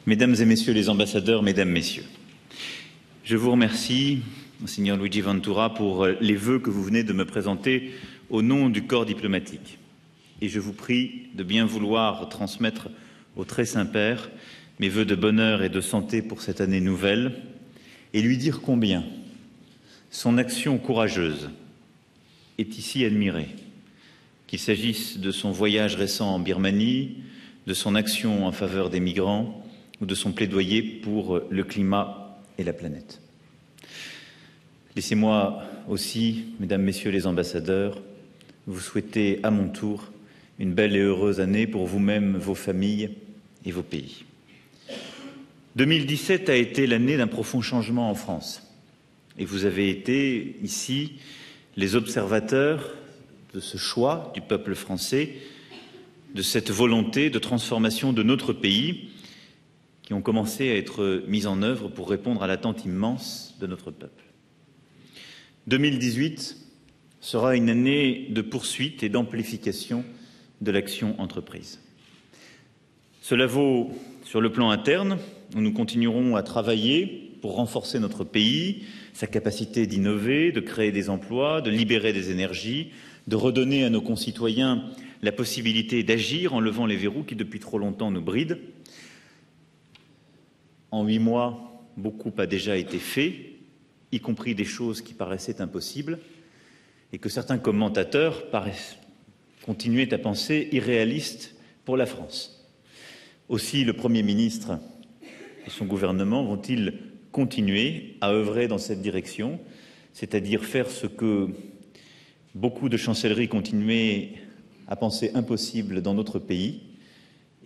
Mesdames et Messieurs les ambassadeurs, Mesdames, Messieurs, je vous remercie, Monseigneur Luigi Ventura, pour les vœux que vous venez de me présenter au nom du corps diplomatique. Et je vous prie de bien vouloir transmettre au Très Saint-Père mes vœux de bonheur et de santé pour cette année nouvelle et lui dire combien son action courageuse est ici admirée, qu'il s'agisse de son voyage récent en Birmanie, de son action en faveur des migrants ou de son plaidoyer pour le climat et la planète. Laissez-moi aussi, Mesdames, Messieurs les ambassadeurs, vous souhaiter à mon tour une belle et heureuse année pour vous-même, vos familles et vos pays. 2017 a été l'année d'un profond changement en France. Et vous avez été, ici, les observateurs de ce choix du peuple français, de cette volonté de transformation de notre pays qui ont commencé à être mises en œuvre pour répondre à l'attente immense de notre peuple. 2018 sera une année de poursuite et d'amplification de l'action entreprise. Cela vaut sur le plan interne, où nous continuerons à travailler pour renforcer notre pays, sa capacité d'innover, de créer des emplois, de libérer des énergies, de redonner à nos concitoyens la possibilité d'agir en levant les verrous qui depuis trop longtemps nous brident. En 8 mois, beaucoup a déjà été fait, y compris des choses qui paraissaient impossibles et que certains commentateurs continuaient à penser irréalistes pour la France. Aussi, le Premier ministre et son gouvernement vont-ils continuer à œuvrer dans cette direction, c'est-à-dire faire ce que beaucoup de chancelleries continuaient à penser impossible dans notre pays.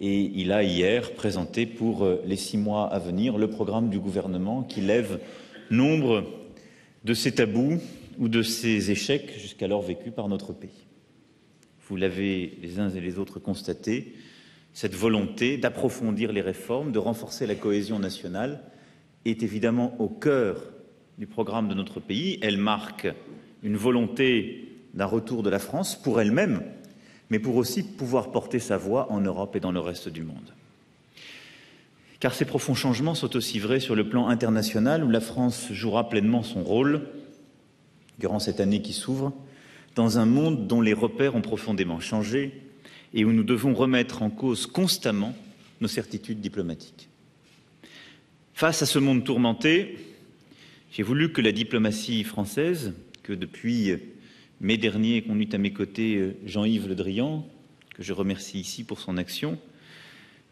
Et il a hier présenté pour les 6 mois à venir le programme du gouvernement qui lève nombre de ces tabous ou de ces échecs jusqu'alors vécus par notre pays. Vous l'avez les uns et les autres constaté, cette volonté d'approfondir les réformes, de renforcer la cohésion nationale est évidemment au cœur du programme de notre pays. Elle marque une volonté d'un retour de la France pour elle-même, mais pour aussi pouvoir porter sa voix en Europe et dans le reste du monde. Car ces profonds changements sont aussi vrais sur le plan international, où la France jouera pleinement son rôle durant cette année qui s'ouvre, dans un monde dont les repères ont profondément changé et où nous devons remettre en cause constamment nos certitudes diplomatiques. Face à ce monde tourmenté, j'ai voulu que la diplomatie française, que depuis mai dernier conduit à mes côtés Jean-Yves Le Drian, que je remercie ici pour son action,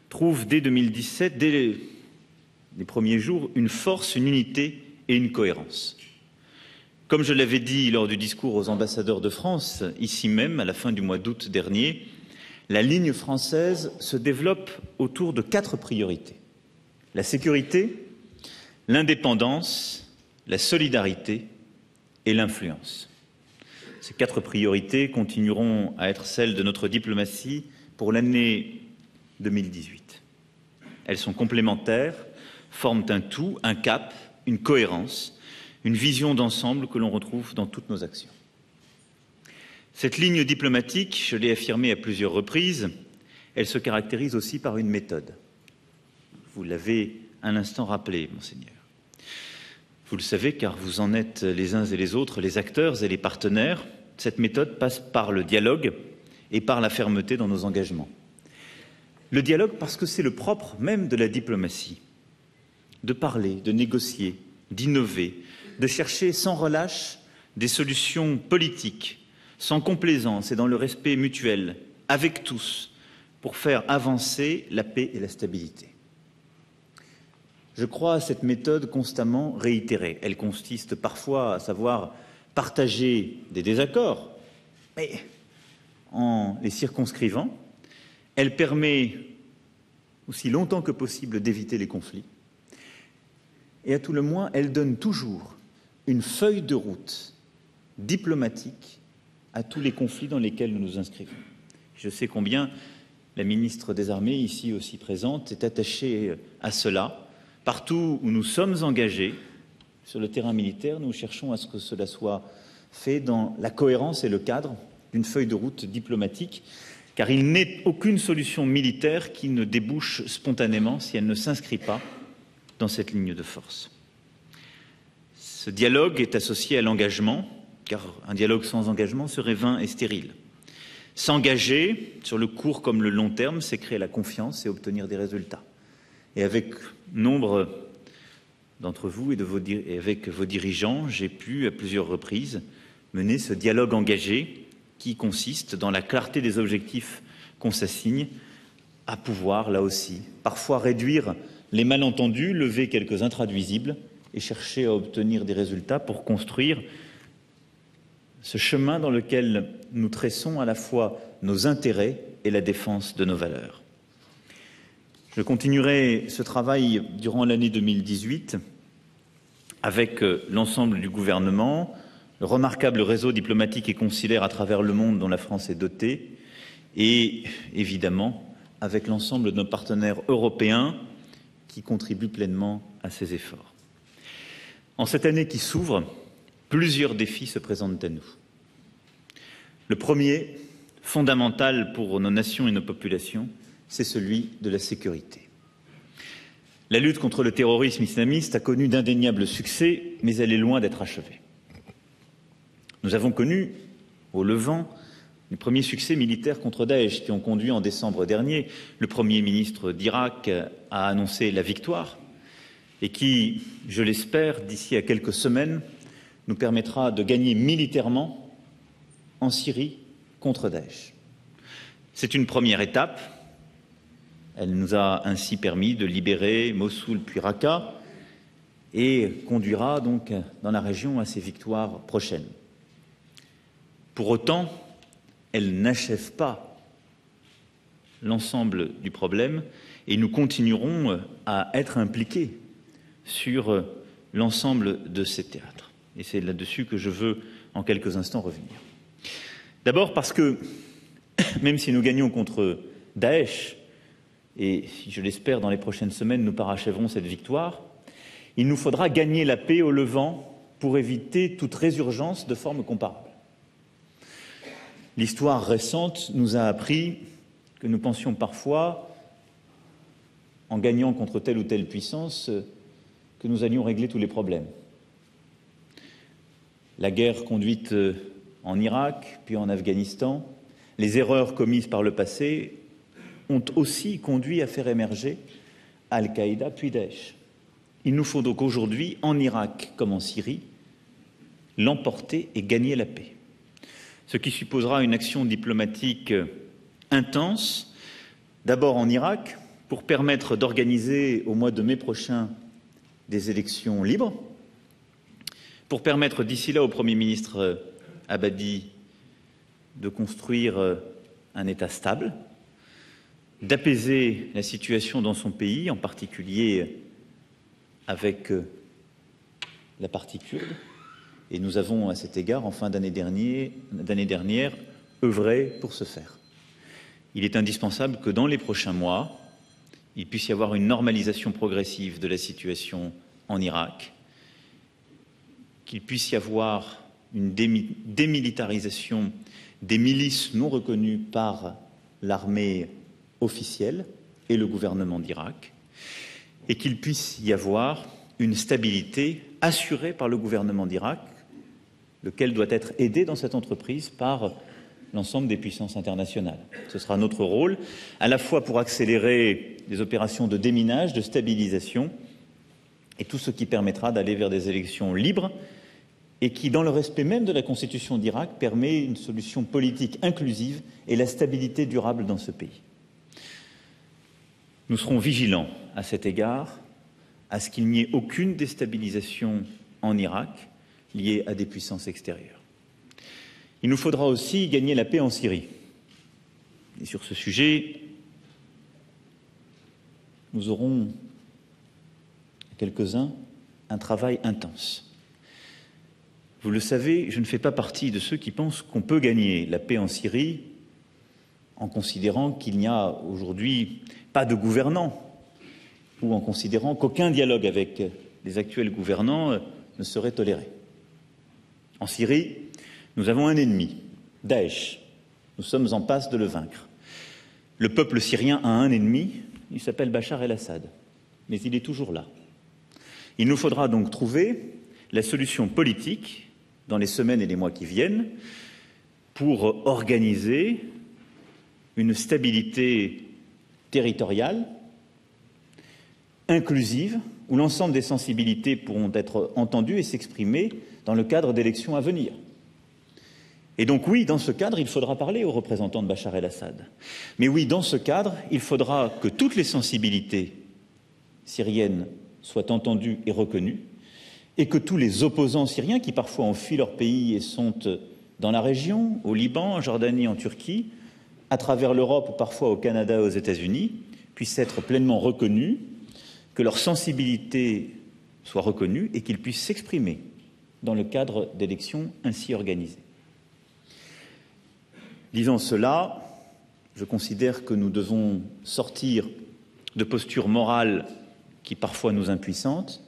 trouve dès 2017, dès les premiers jours, une force, une unité et une cohérence. Comme je l'avais dit lors du discours aux ambassadeurs de France, ici même, à la fin du mois d'août dernier, la ligne française se développe autour de 4 priorités. La sécurité, l'indépendance, la solidarité et l'influence. Ces 4 priorités continueront à être celles de notre diplomatie pour l'année 2018. Elles sont complémentaires, forment un tout, un cap, une cohérence, une vision d'ensemble que l'on retrouve dans toutes nos actions. Cette ligne diplomatique, je l'ai affirmé à plusieurs reprises, elle se caractérise aussi par une méthode. Vous l'avez un instant rappelé, Monseigneur. Vous le savez, car vous en êtes les uns et les autres, les acteurs et les partenaires. Cette méthode passe par le dialogue et par la fermeté dans nos engagements. Le dialogue parce que c'est le propre même de la diplomatie, de parler, de négocier, d'innover, de chercher sans relâche des solutions politiques, sans complaisance et dans le respect mutuel, avec tous, pour faire avancer la paix et la stabilité. Je crois à cette méthode constamment réitérée. Elle consiste parfois à savoir partager des désaccords, mais en les circonscrivant. Elle permet aussi longtemps que possible d'éviter les conflits. Et à tout le moins, elle donne toujours une feuille de route diplomatique à tous les conflits dans lesquels nous nous inscrivons. Je sais combien la ministre des Armées, ici aussi présente, est attachée à cela. Partout où nous sommes engagés sur le terrain militaire, nous cherchons à ce que cela soit fait dans la cohérence et le cadre d'une feuille de route diplomatique car il n'est aucune solution militaire qui ne débouche spontanément si elle ne s'inscrit pas dans cette ligne de force. Ce dialogue est associé à l'engagement, car un dialogue sans engagement serait vain et stérile. S'engager sur le court comme le long terme, c'est créer la confiance et obtenir des résultats. Et avec nombre d'entre vous et avec vos dirigeants, j'ai pu à plusieurs reprises mener ce dialogue engagé qui consiste, dans la clarté des objectifs qu'on s'assigne, à pouvoir, là aussi, parfois réduire les malentendus, lever quelques intraduisibles et chercher à obtenir des résultats pour construire ce chemin dans lequel nous tressons à la fois nos intérêts et la défense de nos valeurs. Je continuerai ce travail durant l'année 2018 avec l'ensemble du gouvernement, le remarquable réseau diplomatique et consulaire à travers le monde dont la France est dotée, et évidemment avec l'ensemble de nos partenaires européens qui contribuent pleinement à ces efforts. En cette année qui s'ouvre, plusieurs défis se présentent à nous. Le premier, fondamental pour nos nations et nos populations, c'est celui de la sécurité. La lutte contre le terrorisme islamiste a connu d'indéniables succès, mais elle est loin d'être achevée. Nous avons connu, au Levant, les premiers succès militaires contre Daesh qui ont conduit en décembre dernier le Premier ministre d'Irak à annoncer la victoire et qui, je l'espère, d'ici à quelques semaines, nous permettra de gagner militairement en Syrie contre Daesh. C'est une première étape. Elle nous a ainsi permis de libérer Mossoul puis Raqqa et conduira donc dans la région à ces victoires prochaines. Pour autant, elle n'achève pas l'ensemble du problème et nous continuerons à être impliqués sur l'ensemble de ces théâtres. Et c'est là-dessus que je veux en quelques instants revenir. D'abord parce que, même si nous gagnons contre Daesh, et si je l'espère dans les prochaines semaines nous parachèverons cette victoire, il nous faudra gagner la paix au Levant pour éviter toute résurgence de formes comparables. L'histoire récente nous a appris que nous pensions parfois, en gagnant contre telle ou telle puissance, que nous allions régler tous les problèmes. La guerre conduite en Irak, puis en Afghanistan, les erreurs commises par le passé ont aussi conduit à faire émerger Al-Qaïda puis Daesh. Il nous faut donc aujourd'hui, en Irak comme en Syrie, l'emporter et gagner la paix. Ce qui supposera une action diplomatique intense, d'abord en Irak, pour permettre d'organiser au mois de mai prochain des élections libres, pour permettre d'ici là au Premier ministre Abadi de construire un État stable, d'apaiser la situation dans son pays, en particulier avec la partie kurde. Et nous avons à cet égard, en fin d'année dernière, œuvré pour ce faire. Il est indispensable que dans les prochains mois, il puisse y avoir une normalisation progressive de la situation en Irak, qu'il puisse y avoir une démilitarisation des milices non reconnues par l'armée officielle et le gouvernement d'Irak, et qu'il puisse y avoir une stabilité assurée par le gouvernement d'Irak, lequel doit être aidé dans cette entreprise par l'ensemble des puissances internationales. Ce sera notre rôle, à la fois pour accélérer les opérations de déminage, de stabilisation, et tout ce qui permettra d'aller vers des élections libres et qui, dans le respect même de la Constitution d'Irak, permet une solution politique inclusive et la stabilité durable dans ce pays. Nous serons vigilants à cet égard, à ce qu'il n'y ait aucune déstabilisation en Irak liée à des puissances extérieures. Il nous faudra aussi gagner la paix en Syrie. Et sur ce sujet, nous aurons, quelques-uns, un travail intense. Vous le savez, je ne fais pas partie de ceux qui pensent qu'on peut gagner la paix en Syrie en considérant qu'il n'y a aujourd'hui pas de gouvernants ou en considérant qu'aucun dialogue avec les actuels gouvernants ne serait toléré. En Syrie, nous avons un ennemi, Daesh. Nous sommes en passe de le vaincre. Le peuple syrien a un ennemi, il s'appelle Bachar el-Assad, mais il est toujours là. Il nous faudra donc trouver la solution politique dans les semaines et les mois qui viennent pour organiser une stabilité territoriale, inclusive, où l'ensemble des sensibilités pourront être entendues et s'exprimer dans le cadre d'élections à venir. Et donc oui, dans ce cadre, il faudra parler aux représentants de Bachar el-Assad. Mais oui, dans ce cadre, il faudra que toutes les sensibilités syriennes soient entendues et reconnues, et que tous les opposants syriens, qui parfois ont fui leur pays et sont dans la région, au Liban, en Jordanie, en Turquie, à travers l'Europe ou parfois au Canada et aux États-Unis, puissent être pleinement reconnus, que leur sensibilité soit reconnue et qu'ils puissent s'exprimer dans le cadre d'élections ainsi organisées. Disant cela, je considère que nous devons sortir de postures morales qui parfois nous impuissantes,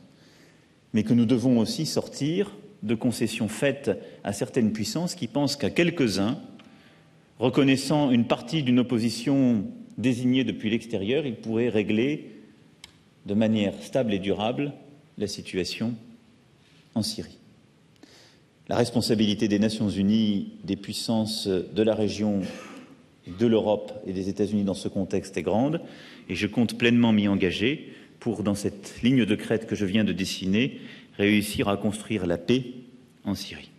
mais que nous devons aussi sortir de concessions faites à certaines puissances qui pensent qu'à quelques-uns, reconnaissant une partie d'une opposition désignée depuis l'extérieur, ils pourraient régler de manière stable et durable la situation en Syrie. La responsabilité des Nations Unies, des puissances de la région, de l'Europe et des États-Unis dans ce contexte est grande, et je compte pleinement m'y engager pour, dans cette ligne de crête que je viens de dessiner, réussir à construire la paix en Syrie.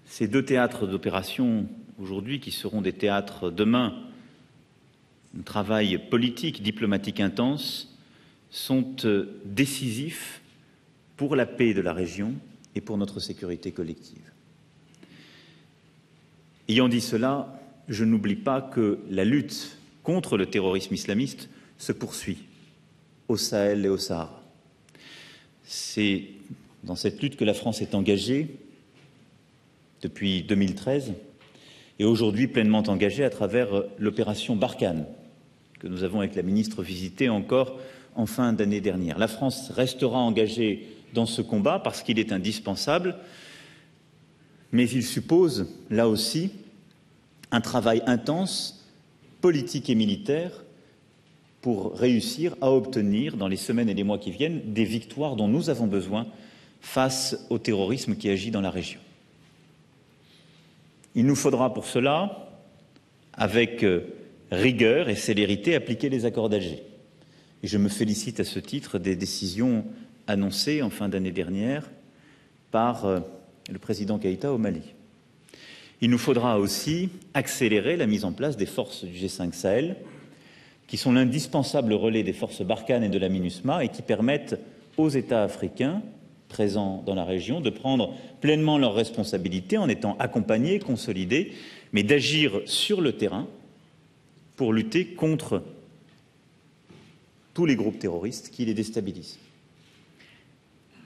Ces deux théâtres d'opération aujourd'hui, qui seront des théâtres demain, un travail politique, diplomatique intense, sont décisifs pour la paix de la région et pour notre sécurité collective. Ayant dit cela, je n'oublie pas que la lutte contre le terrorisme islamiste se poursuit au Sahel et au Sahara. C'est dans cette lutte que la France est engagée depuis 2013 et aujourd'hui pleinement engagée à travers l'opération Barkhane que nous avons avec la ministre visité encore en fin d'année dernière. La France restera engagée dans ce combat parce qu'il est indispensable, mais il suppose, là aussi, un travail intense, politique et militaire, pour réussir à obtenir, dans les semaines et les mois qui viennent, des victoires dont nous avons besoin face au terrorisme qui agit dans la région. Il nous faudra pour cela, avec rigueur et célérité, appliquer les accords d'Alger. Et je me félicite à ce titre des décisions annoncées en fin d'année dernière par le président Keïta au Mali. Il nous faudra aussi accélérer la mise en place des forces du G5 Sahel, qui sont l'indispensable relais des forces Barkhane et de la MINUSMA et qui permettent aux États africains présents dans la région de prendre pleinement leurs responsabilités en étant accompagnés, consolidés, mais d'agir sur le terrain pour lutter contre tous les groupes terroristes qui les déstabilisent.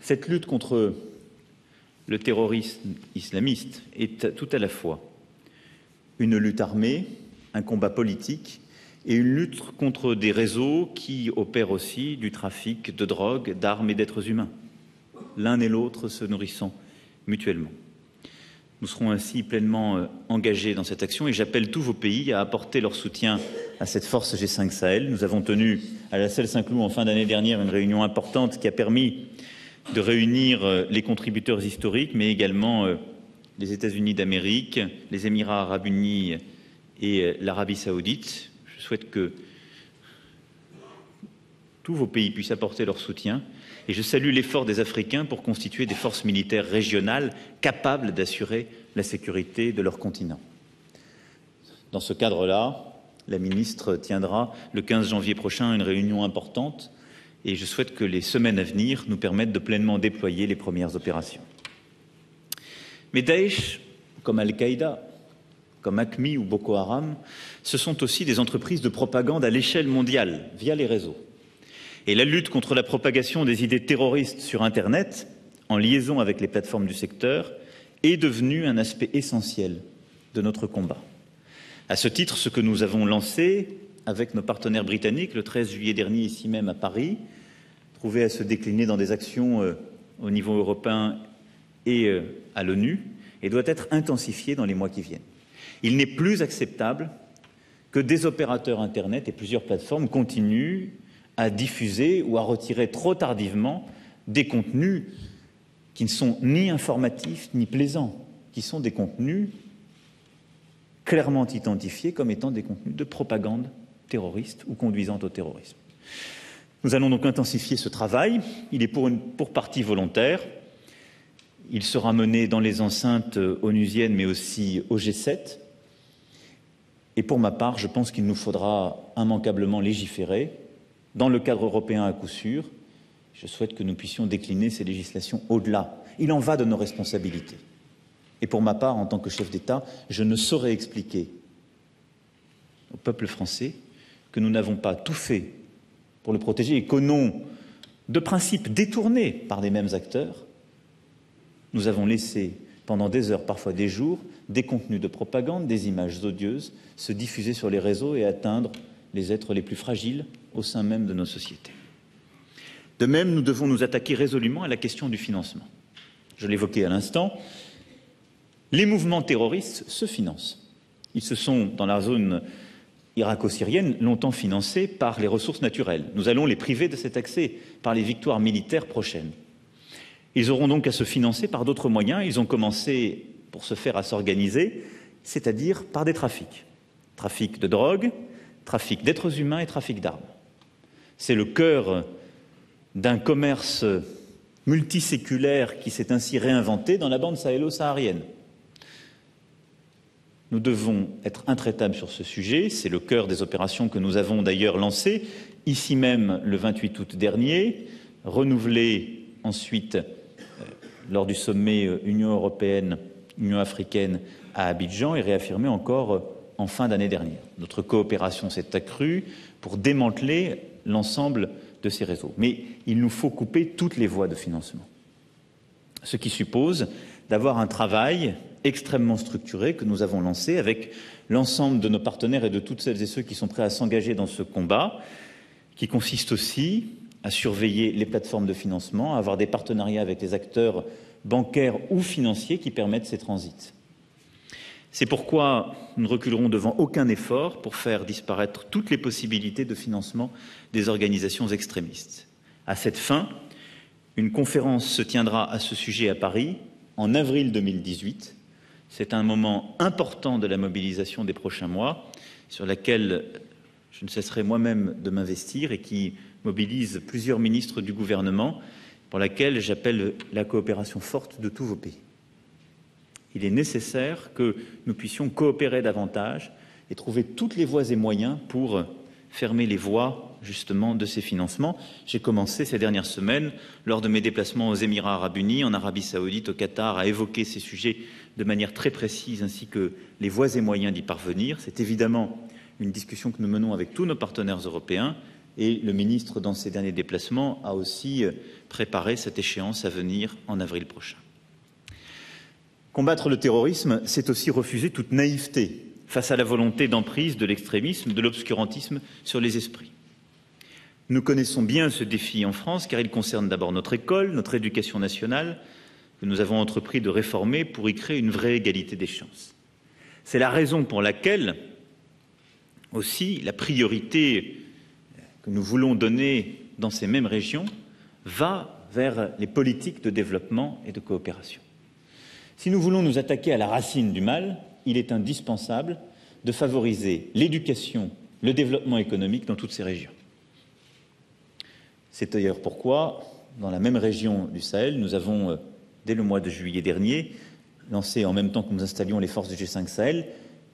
Cette lutte contre le terrorisme islamiste est tout à la fois une lutte armée, un combat politique et une lutte contre des réseaux qui opèrent aussi du trafic de drogue, d'armes et d'êtres humains, l'un et l'autre se nourrissant mutuellement. Nous serons ainsi pleinement engagés dans cette action et j'appelle tous vos pays à apporter leur soutien à cette force G5 Sahel. Nous avons tenu à la Celle Saint-Cloud en fin d'année dernière une réunion importante qui a permis de réunir les contributeurs historiques, mais également les États-Unis d'Amérique, les Émirats arabes unis et l'Arabie saoudite. Je souhaite que tous vos pays puissent apporter leur soutien et je salue l'effort des Africains pour constituer des forces militaires régionales capables d'assurer la sécurité de leur continent. Dans ce cadre-là, la ministre tiendra le 15 janvier prochain une réunion importante et je souhaite que les semaines à venir nous permettent de pleinement déployer les premières opérations. Mais Daesh, comme Al-Qaïda, comme AQMI ou Boko Haram, ce sont aussi des entreprises de propagande à l'échelle mondiale, via les réseaux. Et la lutte contre la propagation des idées terroristes sur Internet, en liaison avec les plateformes du secteur, est devenue un aspect essentiel de notre combat. À ce titre, ce que nous avons lancé avec nos partenaires britanniques le 13 juillet dernier, ici même à Paris, trouvait à se décliner dans des actions au niveau européen et à l'ONU, et doit être intensifié dans les mois qui viennent. Il n'est plus acceptable que des opérateurs Internet et plusieurs plateformes continuent à diffuser ou à retirer trop tardivement des contenus qui ne sont ni informatifs ni plaisants, qui sont des contenus clairement identifiés comme étant des contenus de propagande terroriste ou conduisant au terrorisme. Nous allons donc intensifier ce travail. Il est pour partie volontaire. Il sera mené dans les enceintes onusiennes, mais aussi au G7. Et pour ma part, je pense qu'il nous faudra immanquablement légiférer, dans le cadre européen à coup sûr. Je souhaite que nous puissions décliner ces législations au-delà. Il en va de nos responsabilités. Et pour ma part, en tant que chef d'État, je ne saurais expliquer au peuple français que nous n'avons pas tout fait pour le protéger et qu'au nom de principes détournés par les mêmes acteurs, nous avons laissé pendant des heures, parfois des jours, des contenus de propagande, des images odieuses se diffuser sur les réseaux et atteindre les êtres les plus fragiles au sein même de nos sociétés. De même, nous devons nous attaquer résolument à la question du financement. Je l'évoquais à l'instant, les mouvements terroristes se financent. Ils se sont, dans la zone irako-syrienne, longtemps financés par les ressources naturelles. Nous allons les priver de cet accès par les victoires militaires prochaines. Ils auront donc à se financer par d'autres moyens. Ils ont commencé, pour ce faire, à s'organiser, c'est-à-dire par des trafics. Trafic de drogue, trafic d'êtres humains et trafic d'armes. C'est le cœur d'un commerce multiséculaire qui s'est ainsi réinventé dans la bande sahélo-saharienne. Nous devons être intraitables sur ce sujet. C'est le cœur des opérations que nous avons d'ailleurs lancées, ici même le 28 août dernier, renouvelées ensuite lors du sommet Union européenne-Union africaine à Abidjan et réaffirmée encore en fin d'année dernière. Notre coopération s'est accrue pour démanteler l'ensemble de ces réseaux. Mais il nous faut couper toutes les voies de financement, ce qui suppose d'avoir un travail extrêmement structuré que nous avons lancé avec l'ensemble de nos partenaires et de toutes celles et ceux qui sont prêts à s'engager dans ce combat, qui consiste aussi à surveiller les plateformes de financement, à avoir des partenariats avec les acteurs bancaires ou financiers qui permettent ces transits. C'est pourquoi nous ne reculerons devant aucun effort pour faire disparaître toutes les possibilités de financement des organisations extrémistes. À cette fin, une conférence se tiendra à ce sujet à Paris en avril 2018. C'est un moment important de la mobilisation des prochains mois, sur laquelle je ne cesserai moi-même de m'investir et qui mobilise plusieurs ministres du gouvernement, pour laquelle j'appelle la coopération forte de tous vos pays. Il est nécessaire que nous puissions coopérer davantage et trouver toutes les voies et moyens pour fermer les voies, justement, de ces financements. J'ai commencé ces dernières semaines, lors de mes déplacements aux Émirats arabes unis, en Arabie saoudite, au Qatar, à évoquer ces sujets de manière très précise, ainsi que les voies et moyens d'y parvenir. C'est évidemment une discussion que nous menons avec tous nos partenaires européens, et le ministre, dans ses derniers déplacements, a aussi préparé cette échéance à venir en avril prochain. Combattre le terrorisme, c'est aussi refuser toute naïveté face à la volonté d'emprise de l'extrémisme, de l'obscurantisme sur les esprits. Nous connaissons bien ce défi en France, car il concerne d'abord notre école, notre éducation nationale, que nous avons entrepris de réformer pour y créer une vraie égalité des chances. C'est la raison pour laquelle aussi la priorité que nous voulons donner dans ces mêmes régions va vers les politiques de développement et de coopération. Si nous voulons nous attaquer à la racine du mal, il est indispensable de favoriser l'éducation, le développement économique dans toutes ces régions. C'est d'ailleurs pourquoi, dans la même région du Sahel, nous avons, dès le mois de juillet dernier, lancé en même temps que nous installions les forces du G5 Sahel,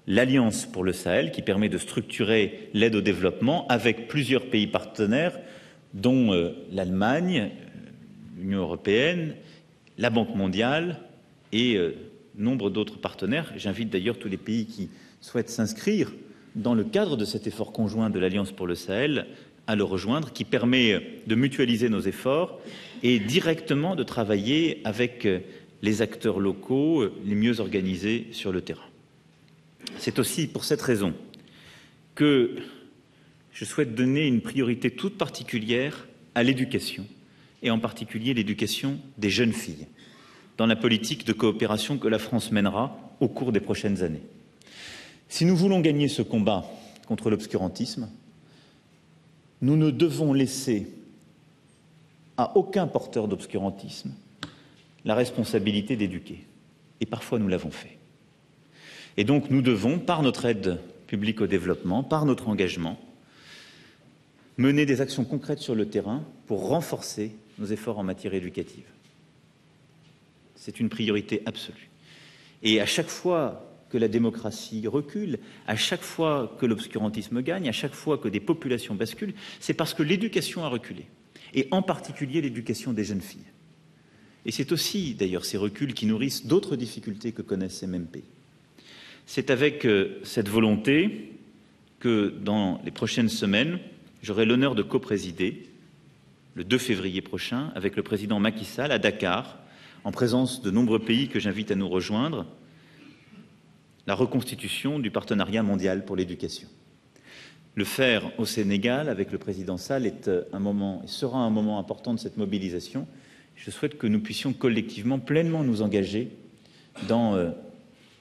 l'Alliance pour le Sahel, qui permet de structurer l'aide au développement avec plusieurs pays partenaires, dont l'Allemagne, l'Union européenne, la Banque mondiale et nombre d'autres partenaires. J'invite d'ailleurs tous les pays qui souhaitent s'inscrire dans le cadre de cet effort conjoint de l'Alliance pour le Sahel à le rejoindre, qui permet de mutualiser nos efforts et directement de travailler avec les acteurs locaux les mieux organisés sur le terrain. C'est aussi pour cette raison que je souhaite donner une priorité toute particulière à l'éducation, et en particulier l'éducation des jeunes filles, dans la politique de coopération que la France mènera au cours des prochaines années. Si nous voulons gagner ce combat contre l'obscurantisme, nous ne devons laisser à aucun porteur d'obscurantisme la responsabilité d'éduquer. Et parfois nous l'avons fait. Et donc nous devons, par notre aide publique au développement, par notre engagement, mener des actions concrètes sur le terrain pour renforcer nos efforts en matière éducative. C'est une priorité absolue. Et à chaque fois que la démocratie recule, à chaque fois que l'obscurantisme gagne, à chaque fois que des populations basculent, c'est parce que l'éducation a reculé, et en particulier l'éducation des jeunes filles. Et c'est aussi, d'ailleurs, ces reculs qui nourrissent d'autres difficultés que connaissent ces mêmes pays. C'est avec cette volonté que, dans les prochaines semaines, j'aurai l'honneur de coprésider, le 2 février prochain, avec le président Macky Sall, à Dakar, en présence de nombreux pays que j'invite à nous rejoindre, la reconstitution du partenariat mondial pour l'éducation. Le faire au Sénégal avec le président Sall est un moment, et sera un moment important de cette mobilisation. Je souhaite que nous puissions collectivement pleinement nous engager dans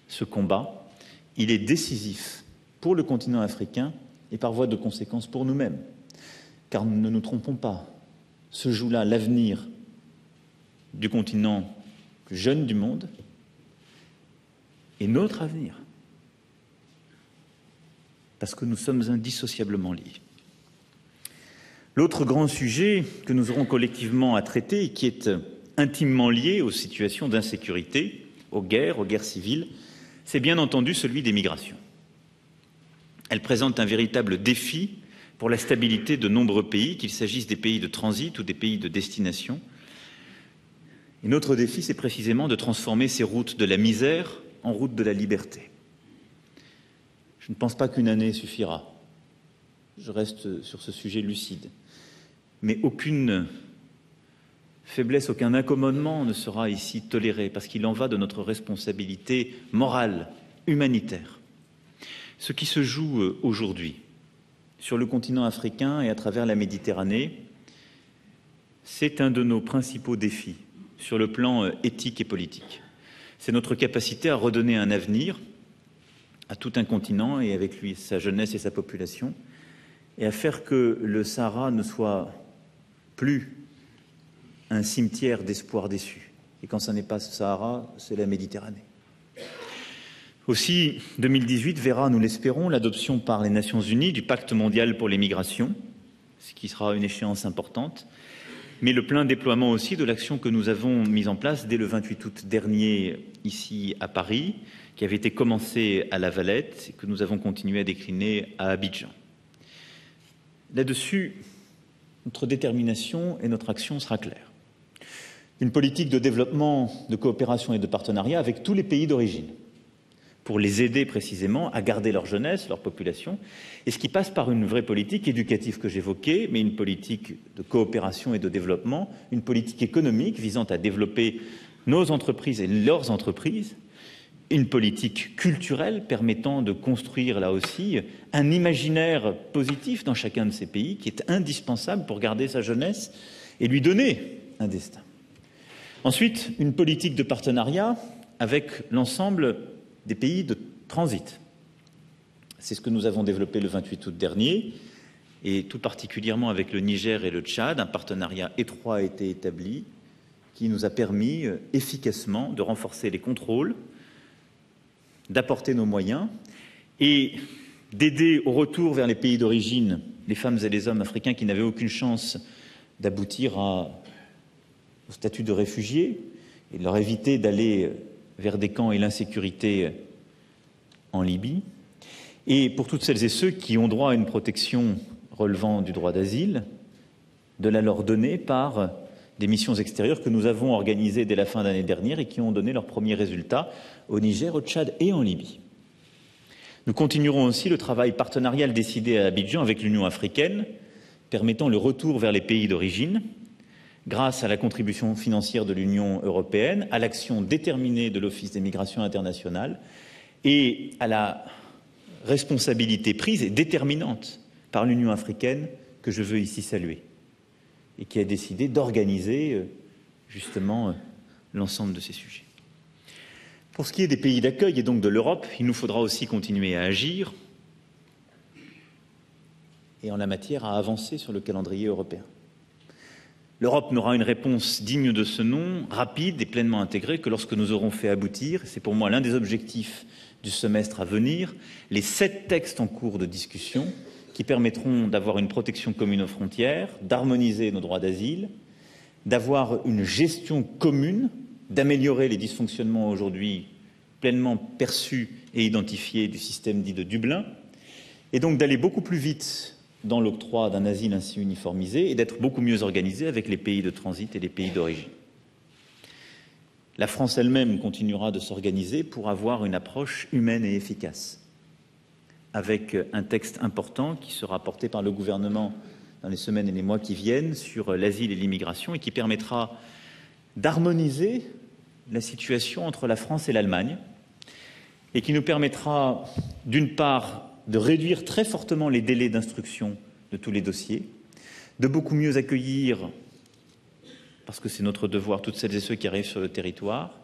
ce combat. Il est décisif pour le continent africain et par voie de conséquence pour nous-mêmes. Car ne nous trompons pas, se joue là l'avenir du continent plus jeune du monde et notre avenir. Parce que nous sommes indissociablement liés. L'autre grand sujet que nous aurons collectivement à traiter et qui est intimement lié aux situations d'insécurité, aux guerres civiles, c'est bien entendu celui des migrations. Elles présentent un véritable défi pour la stabilité de nombreux pays, qu'il s'agisse des pays de transit ou des pays de destination. Et notre défi, c'est précisément de transformer ces routes de la misère en routes de la liberté. Je ne pense pas qu'une année suffira. Je reste sur ce sujet lucide. Mais aucune faiblesse, aucun accommodement ne sera ici toléré, parce qu'il en va de notre responsabilité morale, humanitaire. Ce qui se joue aujourd'hui sur le continent africain et à travers la Méditerranée, c'est un de nos principaux défis sur le plan éthique et politique. C'est notre capacité à redonner un avenir à tout un continent et avec lui sa jeunesse et sa population, et à faire que le Sahara ne soit plus un cimetière d'espoir déçu. Et quand ce n'est pas le Sahara, c'est la Méditerranée. Aussi, 2018 verra, nous l'espérons, l'adoption par les Nations Unies du Pacte mondial pour les migrations, ce qui sera une échéance importante, mais le plein déploiement aussi de l'action que nous avons mise en place dès le 28 août dernier ici à Paris, qui avait été commencée à La Valette et que nous avons continué à décliner à Abidjan. Là-dessus, notre détermination et notre action sera claire. Une politique de développement, de coopération et de partenariat avec tous les pays d'origine, pour les aider précisément à garder leur jeunesse, leur population, et ce qui passe par une vraie politique éducative que j'évoquais, mais une politique de coopération et de développement, une politique économique visant à développer nos entreprises et leurs entreprises, une politique culturelle permettant de construire là aussi un imaginaire positif dans chacun de ces pays qui est indispensable pour garder sa jeunesse et lui donner un destin. Ensuite, une politique de partenariat avec l'ensemble des pays de transit. C'est ce que nous avons développé le 28 août dernier, et tout particulièrement avec le Niger et le Tchad, un partenariat étroit a été établi qui nous a permis efficacement de renforcer les contrôles, d'apporter nos moyens et d'aider au retour vers les pays d'origine les femmes et les hommes africains qui n'avaient aucune chance d'aboutir au statut de réfugiés et de leur éviter d'aller vers des camps et l'insécurité en Libye. Et pour toutes celles et ceux qui ont droit à une protection relevant du droit d'asile, de la leur donner par des missions extérieures que nous avons organisées dès la fin d'année dernière et qui ont donné leurs premiers résultats au Niger, au Tchad et en Libye. Nous continuerons aussi le travail partenarial décidé à Abidjan avec l'Union africaine, permettant le retour vers les pays d'origine, grâce à la contribution financière de l'Union européenne, à l'action déterminée de l'Office des migrations internationales et à la responsabilité prise et déterminante par l'Union africaine que je veux ici saluer et qui a décidé d'organiser justement l'ensemble de ces sujets. Pour ce qui est des pays d'accueil et donc de l'Europe, il nous faudra aussi continuer à agir et en la matière à avancer sur le calendrier européen. L'Europe n'aura une réponse digne de ce nom, rapide et pleinement intégrée, que lorsque nous aurons fait aboutir, c'est pour moi l'un des objectifs du semestre à venir, les 7 textes en cours de discussion qui permettront d'avoir une protection commune aux frontières, d'harmoniser nos droits d'asile, d'avoir une gestion commune, d'améliorer les dysfonctionnements aujourd'hui pleinement perçus et identifiés du système dit de Dublin, et donc d'aller beaucoup plus vite dans l'octroi d'un asile ainsi uniformisé et d'être beaucoup mieux organisé avec les pays de transit et les pays d'origine. La France elle-même continuera de s'organiser pour avoir une approche humaine et efficace, avec un texte important qui sera porté par le gouvernement dans les semaines et les mois qui viennent sur l'asile et l'immigration et qui permettra d'harmoniser la situation entre la France et l'Allemagne et qui nous permettra, d'une part, de réduire très fortement les délais d'instruction de tous les dossiers, de beaucoup mieux accueillir, parce que c'est notre devoir, toutes celles et ceux qui arrivent sur le territoire,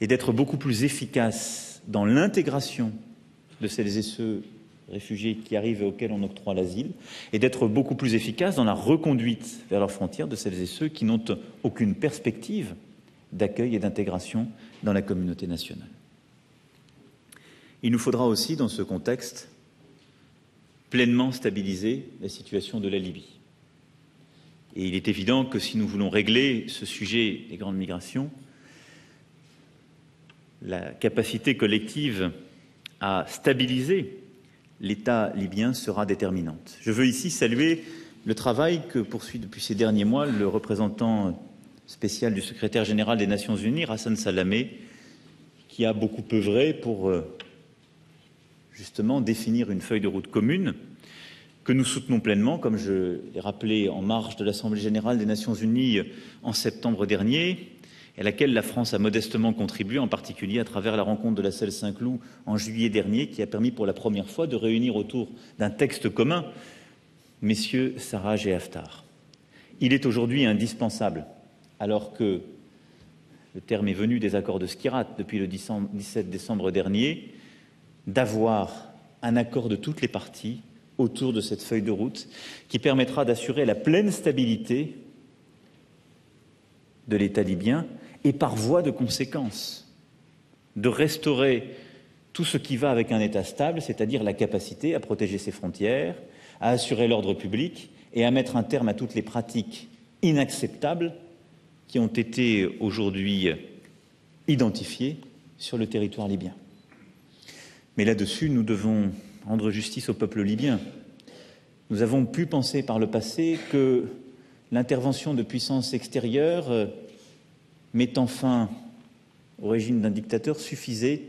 et d'être beaucoup plus efficace dans l'intégration de celles et ceux réfugiés qui arrivent et auxquels on octroie l'asile, et d'être beaucoup plus efficace dans la reconduite vers leurs frontières de celles et ceux qui n'ont aucune perspective d'accueil et d'intégration dans la communauté nationale. Il nous faudra aussi, dans ce contexte, pleinement stabiliser la situation de la Libye. Et il est évident que si nous voulons régler ce sujet des grandes migrations, la capacité collective à stabiliser l'État libyen sera déterminante. Je veux ici saluer le travail que poursuit depuis ces derniers mois le représentant spécial du secrétaire général des Nations Unies, Hassan Salamé, qui a beaucoup œuvré pour justement définir une feuille de route commune que nous soutenons pleinement, comme je l'ai rappelé en marge de l'Assemblée générale des Nations Unies en septembre dernier, et à laquelle la France a modestement contribué, en particulier à travers la rencontre de la Celle Saint-Cloud en juillet dernier, qui a permis pour la première fois de réunir autour d'un texte commun messieurs Sarraj et Haftar. Il est aujourd'hui indispensable, alors que le terme est venu des accords de Skhirat depuis le 17 décembre dernier, d'avoir un accord de toutes les parties autour de cette feuille de route qui permettra d'assurer la pleine stabilité de l'État libyen et par voie de conséquence de restaurer tout ce qui va avec un État stable, c'est-à-dire la capacité à protéger ses frontières, à assurer l'ordre public et à mettre un terme à toutes les pratiques inacceptables qui ont été aujourd'hui identifiées sur le territoire libyen. Mais là-dessus, nous devons rendre justice au peuple libyen. Nous avons pu penser par le passé que l'intervention de puissances extérieures mettant fin au régime d'un dictateur suffisait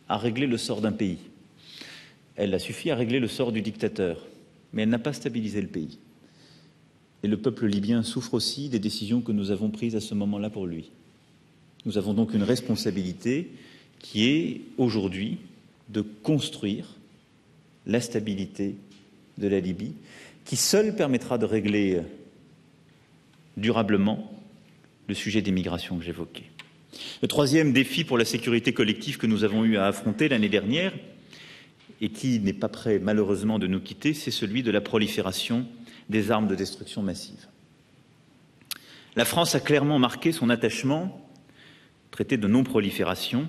à régler le sort d'un pays. Elle a suffi à régler le sort du dictateur, mais elle n'a pas stabilisé le pays. Et le peuple libyen souffre aussi des décisions que nous avons prises à ce moment-là pour lui. Nous avons donc une responsabilité qui est aujourd'hui de construire la stabilité de la Libye, qui seule permettra de régler durablement le sujet des migrations que j'évoquais. Le troisième défi pour la sécurité collective que nous avons eu à affronter l'année dernière, et qui n'est pas prêt malheureusement de nous quitter, c'est celui de la prolifération des armes de destruction massive. La France a clairement marqué son attachement au traité de non-prolifération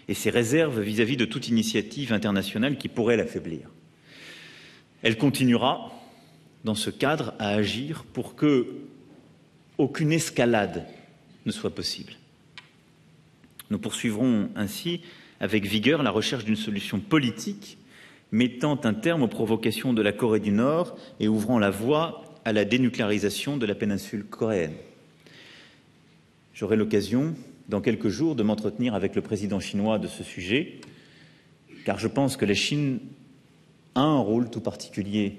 et ses réserves vis-à-vis de toute initiative internationale qui pourrait l'affaiblir. Elle continuera, dans ce cadre, à agir pour que aucune escalade ne soit possible. Nous poursuivrons ainsi avec vigueur la recherche d'une solution politique mettant un terme aux provocations de la Corée du Nord et ouvrant la voie à la dénucléarisation de la péninsule coréenne. J'aurai l'occasion, dans quelques jours, de m'entretenir avec le président chinois de ce sujet, car je pense que la Chine a un rôle tout particulier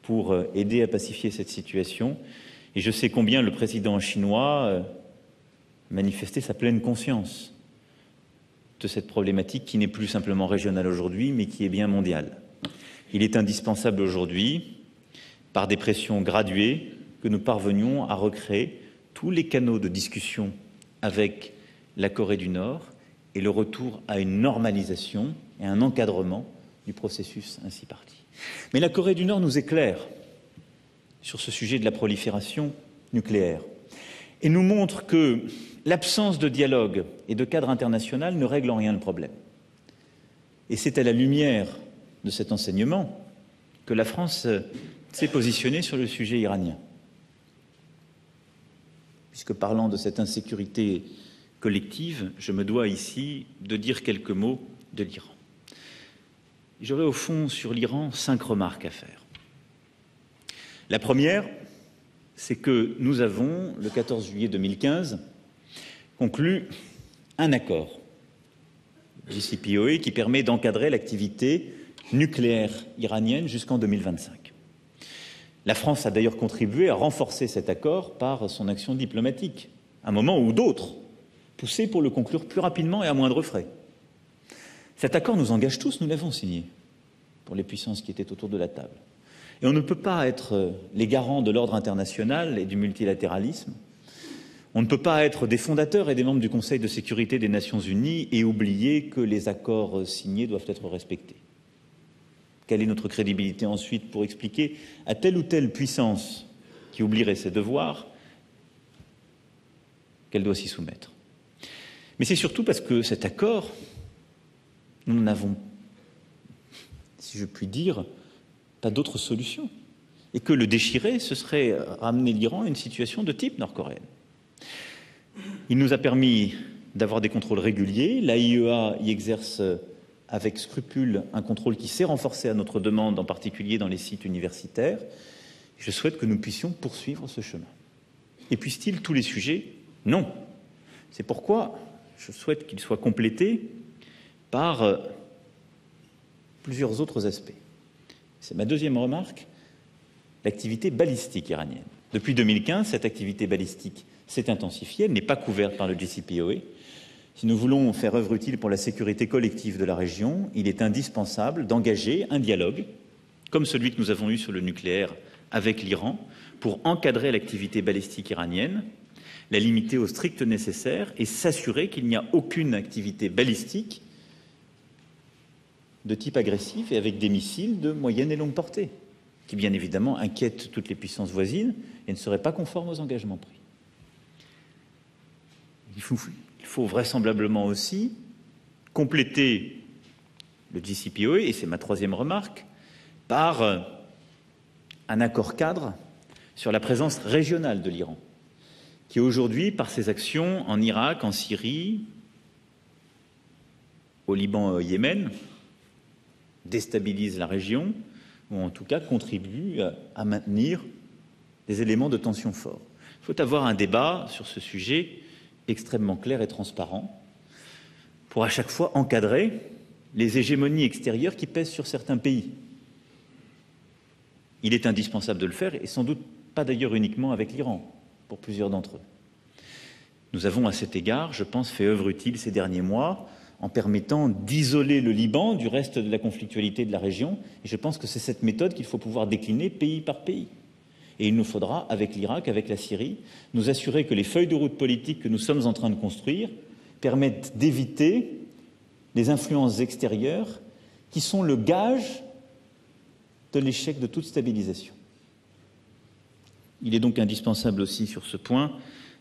pour aider à pacifier cette situation, et je sais combien le président chinois manifestait sa pleine conscience de cette problématique qui n'est plus simplement régionale aujourd'hui, mais qui est bien mondiale. Il est indispensable aujourd'hui, par des pressions graduées, que nous parvenions à recréer tous les canaux de discussion avec la Corée du Nord et le retour à une normalisation et un encadrement du processus ainsi parti. Mais la Corée du Nord nous éclaire sur ce sujet de la prolifération nucléaire et nous montre que l'absence de dialogue et de cadre international ne règle en rien le problème. Et c'est à la lumière de cet enseignement que la France s'est positionnée sur le sujet iranien. Puisque parlant de cette insécurité collective, je me dois ici de dire quelques mots de l'Iran. J'aurais au fond sur l'Iran 5 remarques à faire. La première, c'est que nous avons, le 14 juillet 2015, conclu un accord, JCPOA, qui permet d'encadrer l'activité nucléaire iranienne jusqu'en 2025. La France a d'ailleurs contribué à renforcer cet accord par son action diplomatique, à un moment où d'autres poussaient pour le conclure plus rapidement et à moindre frais. Cet accord nous engage tous, nous l'avons signé, pour les puissances qui étaient autour de la table. Et on ne peut pas être les garants de l'ordre international et du multilatéralisme. On ne peut pas être des fondateurs et des membres du Conseil de sécurité des Nations Unies et oublier que les accords signés doivent être respectés. Quelle est notre crédibilité ensuite pour expliquer à telle ou telle puissance qui oublierait ses devoirs qu'elle doit s'y soumettre? Mais c'est surtout parce que cet accord, nous n'avons, si je puis dire, pas d'autre solution. Et que le déchirer, ce serait ramener l'Iran à une situation de type nord-coréenne. Il nous a permis d'avoir des contrôles réguliers. L'AIEA y exerce avec scrupule un contrôle qui s'est renforcé à notre demande, en particulier dans les sites universitaires. Je souhaite que nous puissions poursuivre ce chemin. Épuise-t-il tous les sujets? Non. C'est pourquoi je souhaite qu'il soit complété par plusieurs autres aspects. C'est ma deuxième remarque, l'activité balistique iranienne. Depuis 2015, cette activité balistique s'est intensifiée, elle n'est pas couverte par le JCPOA. Si nous voulons faire œuvre utile pour la sécurité collective de la région, il est indispensable d'engager un dialogue, comme celui que nous avons eu sur le nucléaire avec l'Iran, pour encadrer l'activité balistique iranienne, la limiter au strict nécessaire et s'assurer qu'il n'y a aucune activité balistique de type agressif et avec des missiles de moyenne et longue portée, qui bien évidemment inquiètent toutes les puissances voisines et ne seraient pas conformes aux engagements pris. Il faut vraisemblablement aussi compléter le JCPOA, et c'est ma troisième remarque, par un accord cadre sur la présence régionale de l'Iran, qui aujourd'hui, par ses actions en Irak, en Syrie, au Liban et au Yémen, déstabilise la région, ou en tout cas contribue à maintenir des éléments de tension forts. Il faut avoir un débat sur ce sujet extrêmement clair et transparent pour à chaque fois encadrer les hégémonies extérieures qui pèsent sur certains pays. Il est indispensable de le faire, et sans doute pas d'ailleurs uniquement avec l'Iran, pour plusieurs d'entre eux. Nous avons à cet égard, je pense, fait œuvre utile ces derniers mois en permettant d'isoler le Liban du reste de la conflictualité de la région. Et je pense que c'est cette méthode qu'il faut pouvoir décliner pays par pays. Et il nous faudra, avec l'Irak, avec la Syrie, nous assurer que les feuilles de route politiques que nous sommes en train de construire permettent d'éviter les influences extérieures qui sont le gage de l'échec de toute stabilisation. Il est donc indispensable aussi sur ce point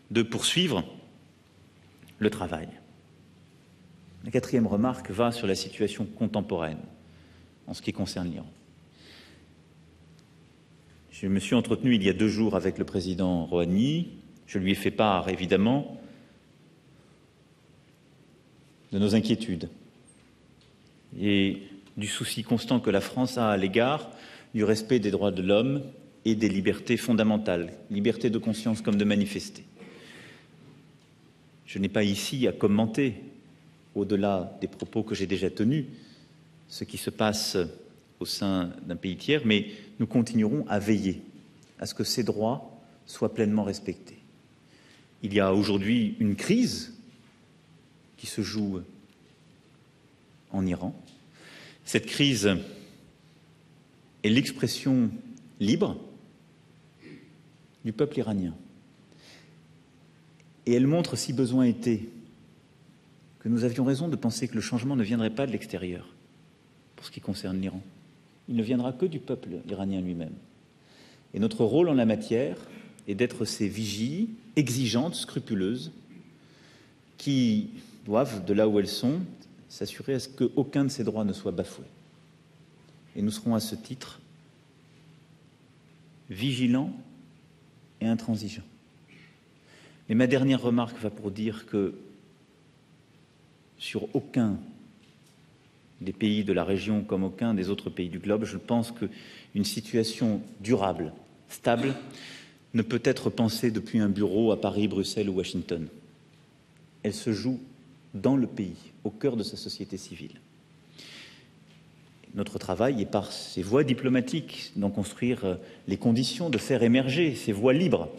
de poursuivre le travail. La quatrième remarque va sur la situation contemporaine en ce qui concerne l'Iran. Je me suis entretenu il y a 2 jours avec le président Rouhani. Je lui ai fait part, évidemment, de nos inquiétudes et du souci constant que la France a à l'égard du respect des droits de l'homme et des libertés fondamentales, liberté de conscience comme de manifester. Je n'ai pas ici à commenter, au-delà des propos que j'ai déjà tenus, ce qui se passe au sein d'un pays tiers, mais nous continuerons à veiller à ce que ces droits soient pleinement respectés. Il y a aujourd'hui une crise qui se joue en Iran. Cette crise est l'expression libre du peuple iranien. Et elle montre, si besoin était, que nous avions raison de penser que le changement ne viendrait pas de l'extérieur, pour ce qui concerne l'Iran. Il ne viendra que du peuple iranien lui-même. Et notre rôle en la matière est d'être ces vigies exigeantes, scrupuleuses, qui doivent, de là où elles sont, s'assurer à ce qu'aucun de ces droits ne soit bafoué. Et nous serons à ce titre vigilants et intransigeants. Mais ma dernière remarque va pour dire que sur aucun des pays de la région comme aucun des autres pays du globe, je pense qu'une situation durable, stable, ne peut être pensée depuis un bureau à Paris, Bruxelles ou Washington. Elle se joue dans le pays, au cœur de sa société civile. Notre travail est par ces voies diplomatiques d'en construire les conditions, de faire émerger ces voies libres.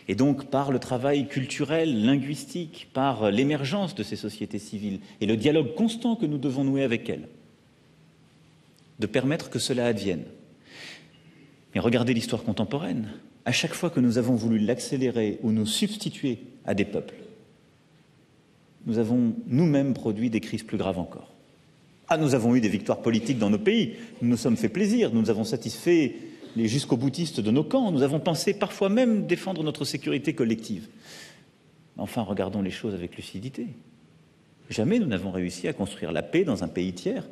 Et donc par le travail culturel, linguistique, par l'émergence de ces sociétés civiles et le dialogue constant que nous devons nouer avec elles, de permettre que cela advienne. Mais regardez l'histoire contemporaine. À chaque fois que nous avons voulu l'accélérer ou nous substituer à des peuples, nous avons nous-mêmes produit des crises plus graves encore. Ah, nous avons eu des victoires politiques dans nos pays, nous nous sommes fait plaisir, nous avons satisfait les jusqu'au-boutistes de nos camps, nous avons pensé parfois même défendre notre sécurité collective. Enfin, regardons les choses avec lucidité. Jamais nous n'avons réussi à construire la paix dans un pays tiers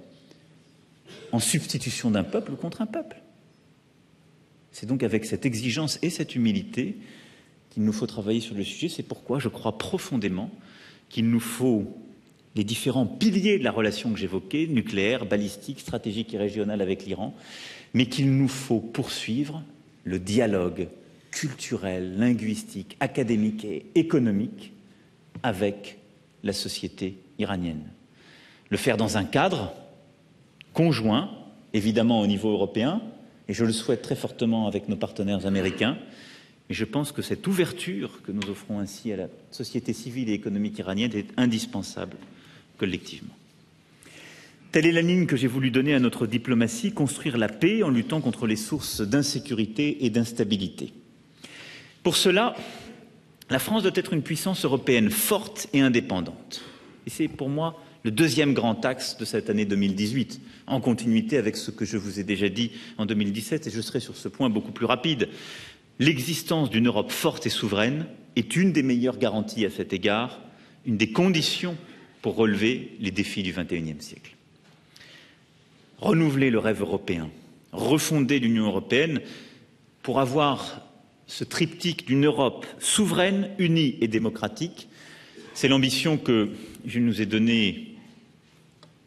en substitution d'un peuple contre un peuple. C'est donc avec cette exigence et cette humilité qu'il nous faut travailler sur le sujet. C'est pourquoi je crois profondément qu'il nous faut les différents piliers de la relation que j'évoquais, nucléaire, balistique, stratégique et régionale avec l'Iran, mais qu'il nous faut poursuivre le dialogue culturel, linguistique, académique et économique avec la société iranienne. Le faire dans un cadre conjoint, évidemment au niveau européen, et je le souhaite très fortement avec nos partenaires américains, mais je pense que cette ouverture que nous offrons ainsi à la société civile et économique iranienne est indispensable collectivement. Telle est la ligne que j'ai voulu donner à notre diplomatie, construire la paix en luttant contre les sources d'insécurité et d'instabilité. Pour cela, la France doit être une puissance européenne forte et indépendante. Et c'est pour moi le deuxième grand axe de cette année 2018, en continuité avec ce que je vous ai déjà dit en 2017, et je serai sur ce point beaucoup plus rapide. L'existence d'une Europe forte et souveraine est une des meilleures garanties à cet égard, une des conditions pour relever les défis du XXIe siècle. Renouveler le rêve européen, refonder l'Union européenne pour avoir ce triptyque d'une Europe souveraine, unie et démocratique, c'est l'ambition que je nous ai donnée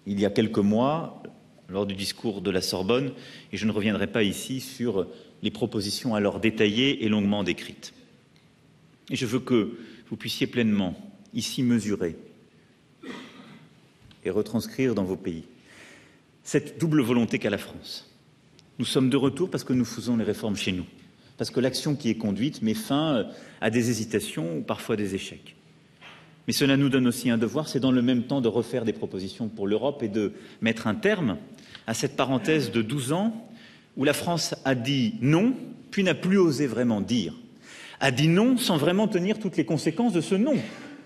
il y a quelques mois lors du discours de la Sorbonne, et je ne reviendrai pas ici sur les propositions alors détaillées et longuement décrites. Et je veux que vous puissiez pleinement ici mesurer et retranscrire dans vos pays cette double volonté qu'a la France. Nous sommes de retour parce que nous faisons les réformes chez nous, parce que l'action qui est conduite met fin à des hésitations ou parfois des échecs. Mais cela nous donne aussi un devoir, c'est dans le même temps de refaire des propositions pour l'Europe et de mettre un terme à cette parenthèse de 12 ans où la France a dit non, puis n'a plus osé vraiment dire, a dit non sans vraiment tenir toutes les conséquences de ce non,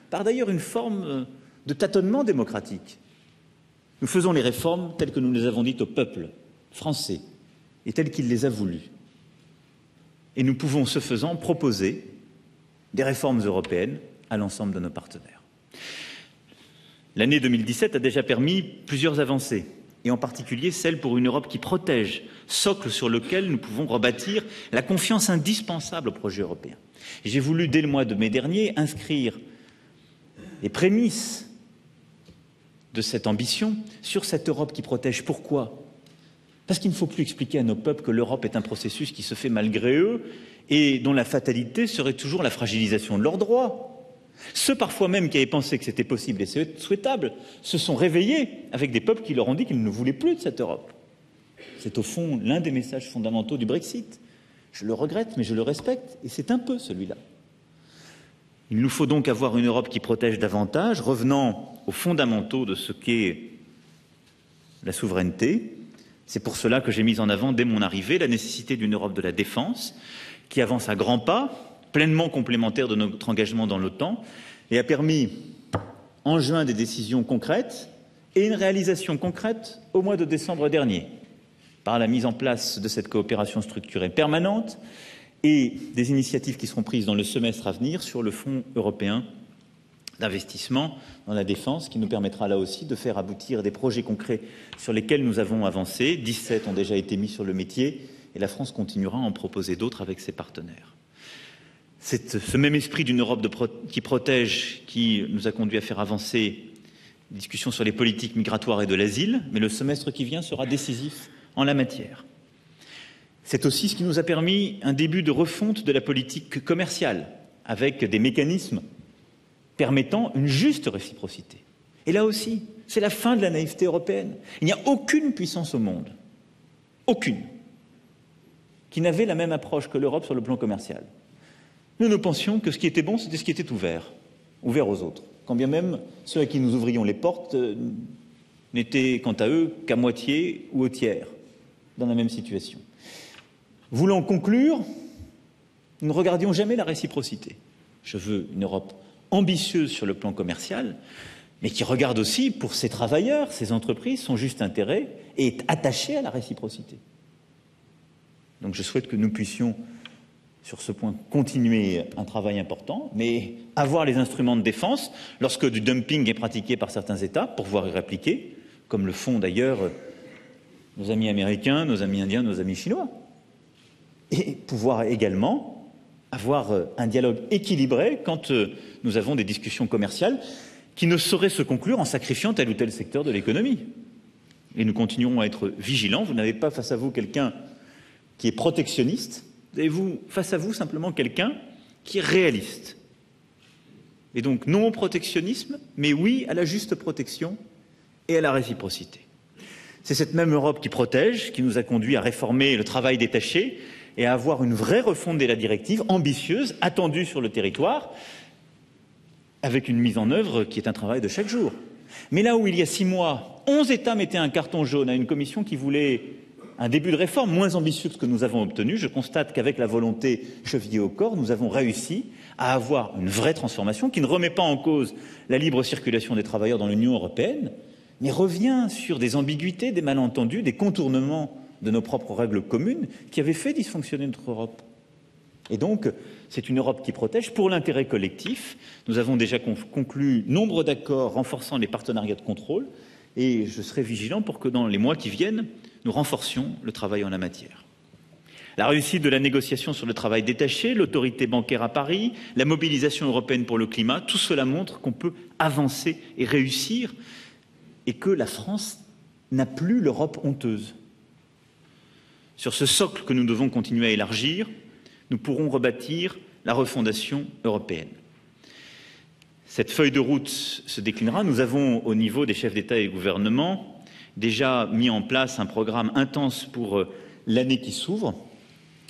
par d'ailleurs une forme de tâtonnement démocratique. Nous faisons les réformes telles que nous les avons dites au peuple français et telles qu'il les a voulues. Et nous pouvons, ce faisant, proposer des réformes européennes à l'ensemble de nos partenaires. L'année 2017 a déjà permis plusieurs avancées, et en particulier celle pour une Europe qui protège, socle sur lequel nous pouvons rebâtir la confiance indispensable au projet européen. J'ai voulu, dès le mois de mai dernier, inscrire les prémices de cette ambition sur cette Europe qui protège. Pourquoi ? Parce qu'il ne faut plus expliquer à nos peuples que l'Europe est un processus qui se fait malgré eux et dont la fatalité serait toujours la fragilisation de leurs droits. Ceux parfois même qui avaient pensé que c'était possible et souhaitable se sont réveillés avec des peuples qui leur ont dit qu'ils ne voulaient plus de cette Europe. C'est au fond l'un des messages fondamentaux du Brexit. Je le regrette, mais je le respecte, et c'est un peu celui-là. Il nous faut donc avoir une Europe qui protège davantage, revenant aux fondamentaux de ce qu'est la souveraineté. C'est pour cela que j'ai mis en avant dès mon arrivée la nécessité d'une Europe de la défense qui avance à grands pas, pleinement complémentaire de notre engagement dans l'OTAN, et a permis en juin des décisions concrètes et une réalisation concrète au mois de décembre dernier, par la mise en place de cette coopération structurée permanente et des initiatives qui seront prises dans le semestre à venir sur le Fonds européen d'investissement dans la défense, qui nous permettra là aussi de faire aboutir des projets concrets sur lesquels nous avons avancé. 17 ont déjà été mis sur le métier et la France continuera à en proposer d'autres avec ses partenaires. C'est ce même esprit d'une Europe qui protège qui nous a conduit à faire avancer les discussions sur les politiques migratoires et de l'asile, mais le semestre qui vient sera décisif en la matière. C'est aussi ce qui nous a permis un début de refonte de la politique commerciale, avec des mécanismes permettant une juste réciprocité. Et là aussi, c'est la fin de la naïveté européenne. Il n'y a aucune puissance au monde, aucune, qui n'avait la même approche que l'Europe sur le plan commercial. Nous pensions que ce qui était bon, c'était ce qui était ouvert aux autres, quand bien même ceux à qui nous ouvrions les portes n'étaient, quant à eux, qu'à moitié ou au tiers dans la même situation. Voulant conclure, nous ne regardions jamais la réciprocité. Je veux une Europe ambitieuse sur le plan commercial, mais qui regarde aussi pour ses travailleurs, ses entreprises, son juste intérêt, et est attachée à la réciprocité. Donc je souhaite que nous puissions, sur ce point, continuer un travail important, mais avoir les instruments de défense lorsque du dumping est pratiqué par certains États, pour pouvoir y répliquer, comme le font d'ailleurs nos amis américains, nos amis indiens, nos amis chinois. Et pouvoir également avoir un dialogue équilibré quand nous avons des discussions commerciales qui ne sauraient se conclure en sacrifiant tel ou tel secteur de l'économie. Et nous continuerons à être vigilants. Vous n'avez pas face à vous quelqu'un qui est protectionniste, vous avez face à vous simplement quelqu'un qui est réaliste. Et donc non au protectionnisme, mais oui à la juste protection et à la réciprocité. C'est cette même Europe qui protège, qui nous a conduit à réformer le travail détaché et à avoir une vraie refonte de la directive ambitieuse, attendue sur le territoire, avec une mise en œuvre qui est un travail de chaque jour. Mais là où il y a 6 mois, 11 États mettaient un carton jaune à une commission qui voulait un début de réforme moins ambitieux que ce que nous avons obtenu, je constate qu'avec la volonté chevillée au corps, nous avons réussi à avoir une vraie transformation qui ne remet pas en cause la libre circulation des travailleurs dans l'Union européenne, mais revient sur des ambiguïtés, des malentendus, des contournements de nos propres règles communes qui avaient fait dysfonctionner notre Europe. Et donc, c'est une Europe qui protège pour l'intérêt collectif. Nous avons déjà conclu nombre d'accords renforçant les partenariats de contrôle et je serai vigilant pour que dans les mois qui viennent, nous renforcions le travail en la matière. La réussite de la négociation sur le travail détaché, l'autorité bancaire à Paris, la mobilisation européenne pour le climat, tout cela montre qu'on peut avancer et réussir et que la France n'a plus l'Europe honteuse. Sur ce socle que nous devons continuer à élargir, nous pourrons rebâtir la refondation européenne. Cette feuille de route se déclinera. Nous avons, au niveau des chefs d'État et de gouvernement, déjà mis en place un programme intense pour l'année qui s'ouvre,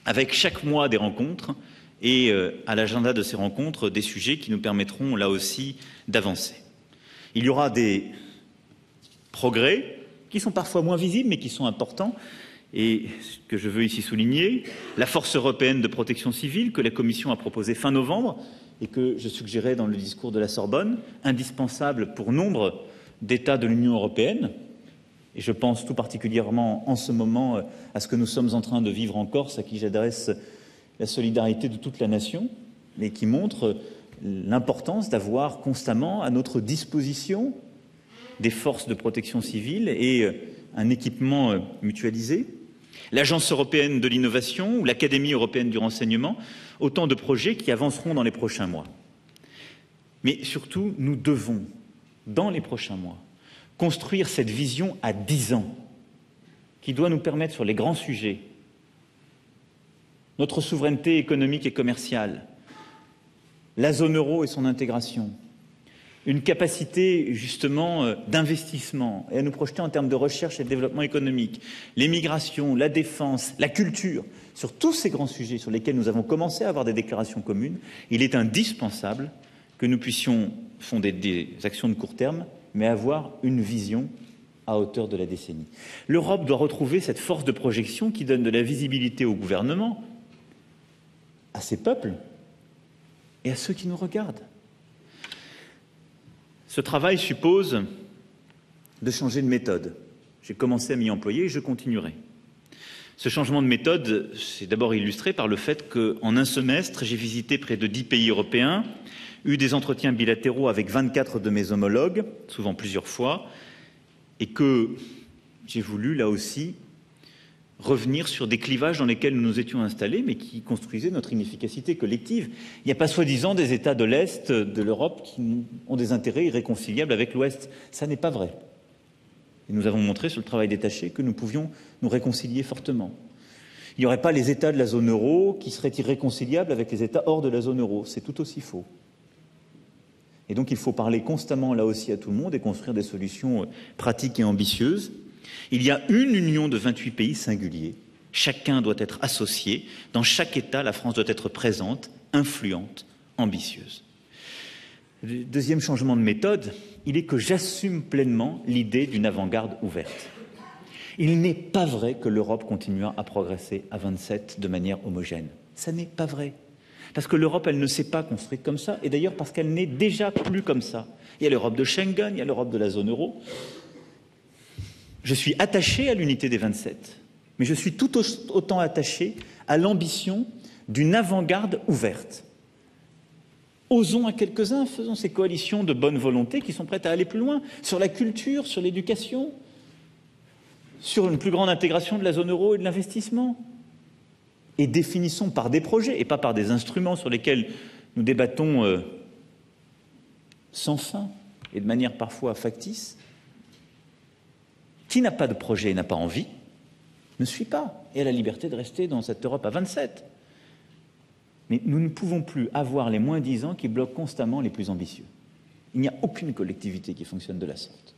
avec chaque mois des rencontres et à l'agenda de ces rencontres des sujets qui nous permettront là aussi d'avancer. Il y aura des progrès qui sont parfois moins visibles mais qui sont importants. Et ce que je veux ici souligner, la force européenne de protection civile que la Commission a proposée fin novembre et que je suggérais dans le discours de la Sorbonne, indispensable pour nombre d'États de l'Union européenne. Et je pense tout particulièrement en ce moment à ce que nous sommes en train de vivre en Corse, à qui j'adresse la solidarité de toute la nation, mais qui montre l'importance d'avoir constamment à notre disposition des forces de protection civile et un équipement mutualisé. L'Agence européenne de l'innovation ou l'Académie européenne du renseignement, autant de projets qui avanceront dans les prochains mois. Mais surtout, nous devons, dans les prochains mois, construire cette vision à 10 ans qui doit nous permettre sur les grands sujets, notre souveraineté économique et commerciale, la zone euro et son intégration, une capacité justement d'investissement et à nous projeter en termes de recherche et de développement économique, les migrations, la défense, la culture, sur tous ces grands sujets sur lesquels nous avons commencé à avoir des déclarations communes, il est indispensable que nous puissions fonder des actions de court terme, mais avoir une vision à hauteur de la décennie. L'Europe doit retrouver cette force de projection qui donne de la visibilité au gouvernement, à ses peuples et à ceux qui nous regardent. Ce travail suppose de changer de méthode. J'ai commencé à m'y employer et je continuerai. Ce changement de méthode, c'est d'abord illustré par le fait qu'en un semestre, j'ai visité près de 10 pays européens, eu des entretiens bilatéraux avec 24 de mes homologues, souvent plusieurs fois, et que j'ai voulu, là aussi, revenir sur des clivages dans lesquels nous nous étions installés, mais qui construisaient notre inefficacité collective. Il n'y a pas soi-disant des États de l'Est de l'Europe qui ont des intérêts irréconciliables avec l'Ouest. Ça n'est pas vrai. Et nous avons montré sur le travail détaché que nous pouvions nous réconcilier fortement. Il n'y aurait pas les États de la zone euro qui seraient irréconciliables avec les États hors de la zone euro. C'est tout aussi faux. Et donc il faut parler constamment là aussi à tout le monde et construire des solutions pratiques et ambitieuses. Il y a une union de 28 pays singuliers. Chacun doit être associé. Dans chaque État, la France doit être présente, influente, ambitieuse. Le deuxième changement de méthode, il est que j'assume pleinement l'idée d'une avant-garde ouverte. Il n'est pas vrai que l'Europe continuera à progresser à 27 de manière homogène. Ça n'est pas vrai. Parce que l'Europe, elle ne s'est pas construite comme ça, et d'ailleurs parce qu'elle n'est déjà plus comme ça. Il y a l'Europe de Schengen, il y a l'Europe de la zone euro. Je suis attaché à l'unité des 27, mais je suis tout autant attaché à l'ambition d'une avant-garde ouverte. Osons à quelques-uns, faisons ces coalitions de bonne volonté qui sont prêtes à aller plus loin sur la culture, sur l'éducation, sur une plus grande intégration de la zone euro et de l'investissement. Et définissons par des projets et pas par des instruments sur lesquels nous débattons sans fin et de manière parfois factice. Qui n'a pas de projet et n'a pas envie ne suit pas et a la liberté de rester dans cette Europe à 27. Mais nous ne pouvons plus avoir les moins-disants qui bloquent constamment les plus ambitieux. Il n'y a aucune collectivité qui fonctionne de la sorte.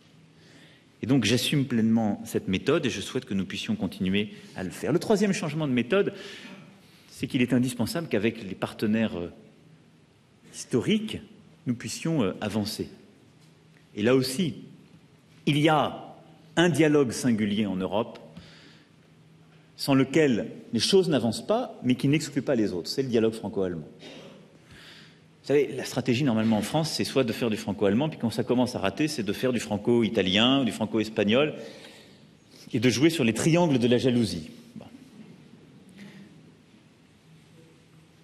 Et donc j'assume pleinement cette méthode et je souhaite que nous puissions continuer à le faire. Le troisième changement de méthode, c'est qu'il est indispensable qu'avec les partenaires historiques, nous puissions avancer. Et là aussi, il y a un dialogue singulier en Europe sans lequel les choses n'avancent pas, mais qui n'exclut pas les autres. C'est le dialogue franco-allemand. Vous savez, la stratégie, normalement, en France, c'est soit de faire du franco-allemand, puis quand ça commence à rater, c'est de faire du franco-italien, du franco-espagnol, et de jouer sur les triangles de la jalousie. Bon.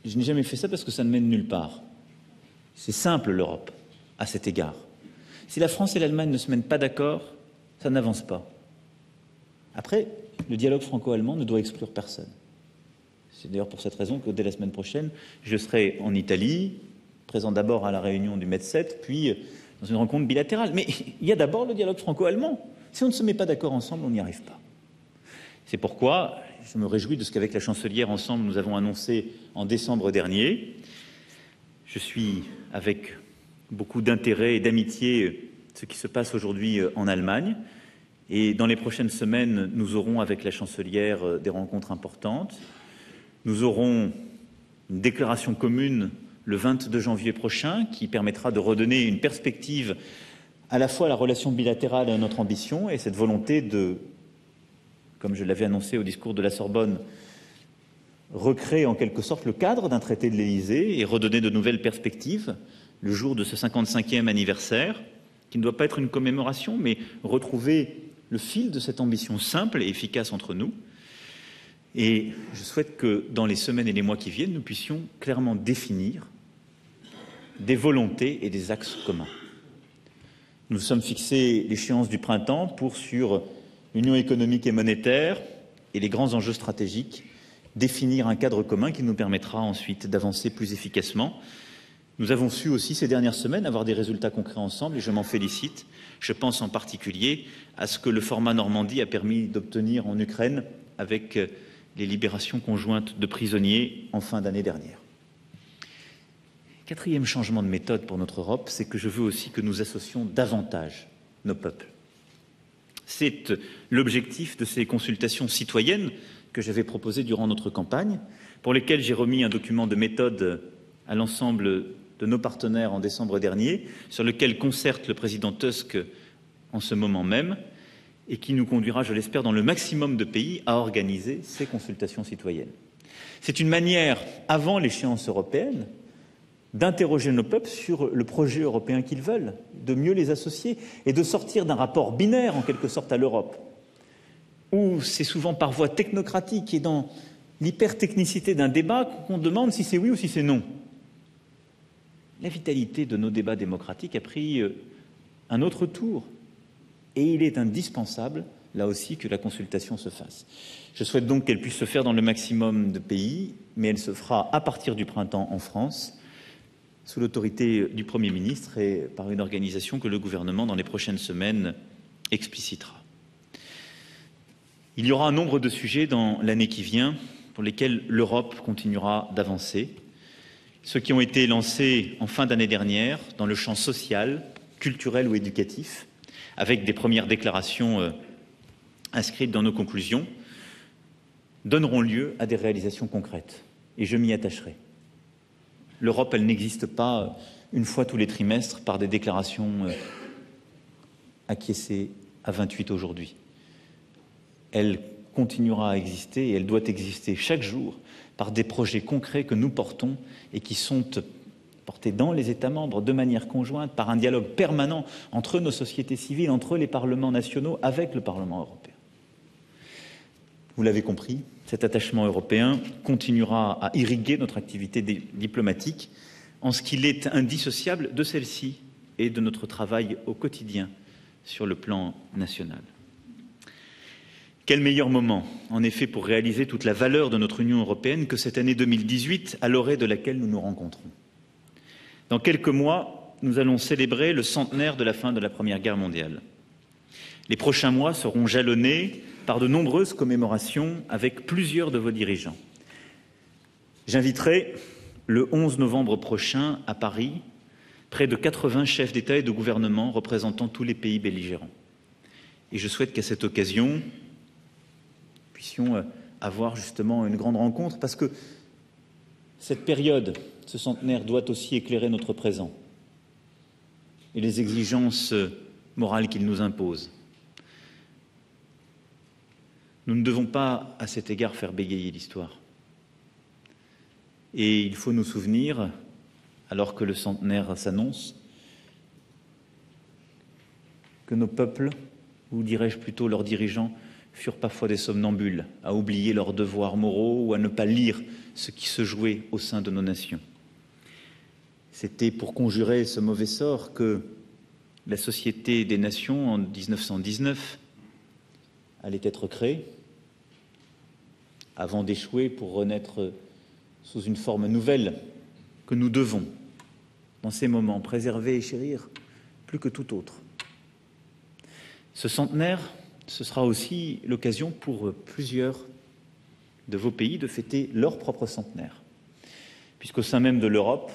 Je n'ai jamais fait ça parce que ça ne mène nulle part. C'est simple, l'Europe, à cet égard. Si la France et l'Allemagne ne se mettent pas d'accord, ça n'avance pas. Après, le dialogue franco-allemand ne doit exclure personne. C'est d'ailleurs pour cette raison que dès la semaine prochaine, je serai en Italie, présent d'abord à la réunion du MED7, puis dans une rencontre bilatérale. Mais il y a d'abord le dialogue franco-allemand. Si on ne se met pas d'accord ensemble, on n'y arrive pas. C'est pourquoi je me réjouis de ce qu'avec la chancelière ensemble nous avons annoncé en décembre dernier. Je suis avec beaucoup d'intérêt et d'amitié ce qui se passe aujourd'hui en Allemagne. Et dans les prochaines semaines, nous aurons avec la chancelière des rencontres importantes. Nous aurons une déclaration commune le 22 janvier prochain qui permettra de redonner une perspective à la fois à la relation bilatérale et à notre ambition et cette volonté de, comme je l'avais annoncé au discours de la Sorbonne, recréer en quelque sorte le cadre d'un traité de l'Élysée et redonner de nouvelles perspectives le jour de ce 55e anniversaire, qui ne doit pas être une commémoration, mais retrouver le fil de cette ambition simple et efficace entre nous. Et je souhaite que dans les semaines et les mois qui viennent, nous puissions clairement définir des volontés et des axes communs. Nous sommes fixés l'échéance du printemps pour, sur l'union économique et monétaire et les grands enjeux stratégiques, définir un cadre commun qui nous permettra ensuite d'avancer plus efficacement. Nous avons su aussi ces dernières semaines avoir des résultats concrets ensemble et je m'en félicite. Je pense en particulier à ce que le format Normandie a permis d'obtenir en Ukraine avec les libérations conjointes de prisonniers en fin d'année dernière. Quatrième changement de méthode pour notre Europe, c'est que je veux aussi que nous associons davantage nos peuples. C'est l'objectif de ces consultations citoyennes que j'avais proposées durant notre campagne, pour lesquelles j'ai remis un document de méthode à l'ensemble de nos partenaires en décembre dernier, sur lequel concerte le président Tusk en ce moment même, et qui nous conduira, je l'espère, dans le maximum de pays à organiser ces consultations citoyennes. C'est une manière, avant l'échéance européenne, d'interroger nos peuples sur le projet européen qu'ils veulent, de mieux les associer et de sortir d'un rapport binaire en quelque sorte à l'Europe, où c'est souvent par voie technocratique et dans l'hypertechnicité d'un débat qu'on demande si c'est oui ou si c'est non. La vitalité de nos débats démocratiques a pris un autre tour et il est indispensable, là aussi, que la consultation se fasse. Je souhaite donc qu'elle puisse se faire dans le maximum de pays, mais elle se fera à partir du printemps en France, sous l'autorité du Premier ministre et par une organisation que le gouvernement, dans les prochaines semaines, explicitera. Il y aura un nombre de sujets dans l'année qui vient pour lesquels l'Europe continuera d'avancer. Ceux qui ont été lancés en fin d'année dernière dans le champ social, culturel ou éducatif, avec des premières déclarations inscrites dans nos conclusions, donneront lieu à des réalisations concrètes. Et je m'y attacherai. L'Europe, elle n'existe pas une fois tous les trimestres par des déclarations acquiescées à 28 aujourd'hui. Elle continuera à exister et elle doit exister chaque jour par des projets concrets que nous portons et qui sont portés dans les États membres de manière conjointe par un dialogue permanent entre nos sociétés civiles, entre les parlements nationaux, avec le Parlement européen. Vous l'avez compris, cet attachement européen continuera à irriguer notre activité diplomatique en ce qu'il est indissociable de celle-ci et de notre travail au quotidien sur le plan national. Quel meilleur moment, en effet, pour réaliser toute la valeur de notre Union européenne que cette année 2018, à l'orée de laquelle nous nous rencontrons. Dans quelques mois, nous allons célébrer le centenaire de la fin de la Première Guerre mondiale. Les prochains mois seront jalonnés par de nombreuses commémorations avec plusieurs de vos dirigeants. J'inviterai le 11 novembre prochain à Paris près de 80 chefs d'État et de gouvernement représentant tous les pays belligérants. Et je souhaite qu'à cette occasion, nous puissions avoir justement une grande rencontre, parce que cette période, ce centenaire, doit aussi éclairer notre présent et les exigences morales qu'il nous impose. Nous ne devons pas, à cet égard, faire bégayer l'histoire. Et il faut nous souvenir, alors que le centenaire s'annonce, que nos peuples, ou dirais-je plutôt leurs dirigeants, furent parfois des somnambules, à oublier leurs devoirs moraux ou à ne pas lire ce qui se jouait au sein de nos nations. C'était pour conjurer ce mauvais sort que la Société des Nations, en 1919, allait être créée, avant d'échouer pour renaître sous une forme nouvelle que nous devons, dans ces moments, préserver et chérir plus que tout autre. Ce centenaire, ce sera aussi l'occasion pour plusieurs de vos pays de fêter leur propre centenaire, puisqu'au sein même de l'Europe,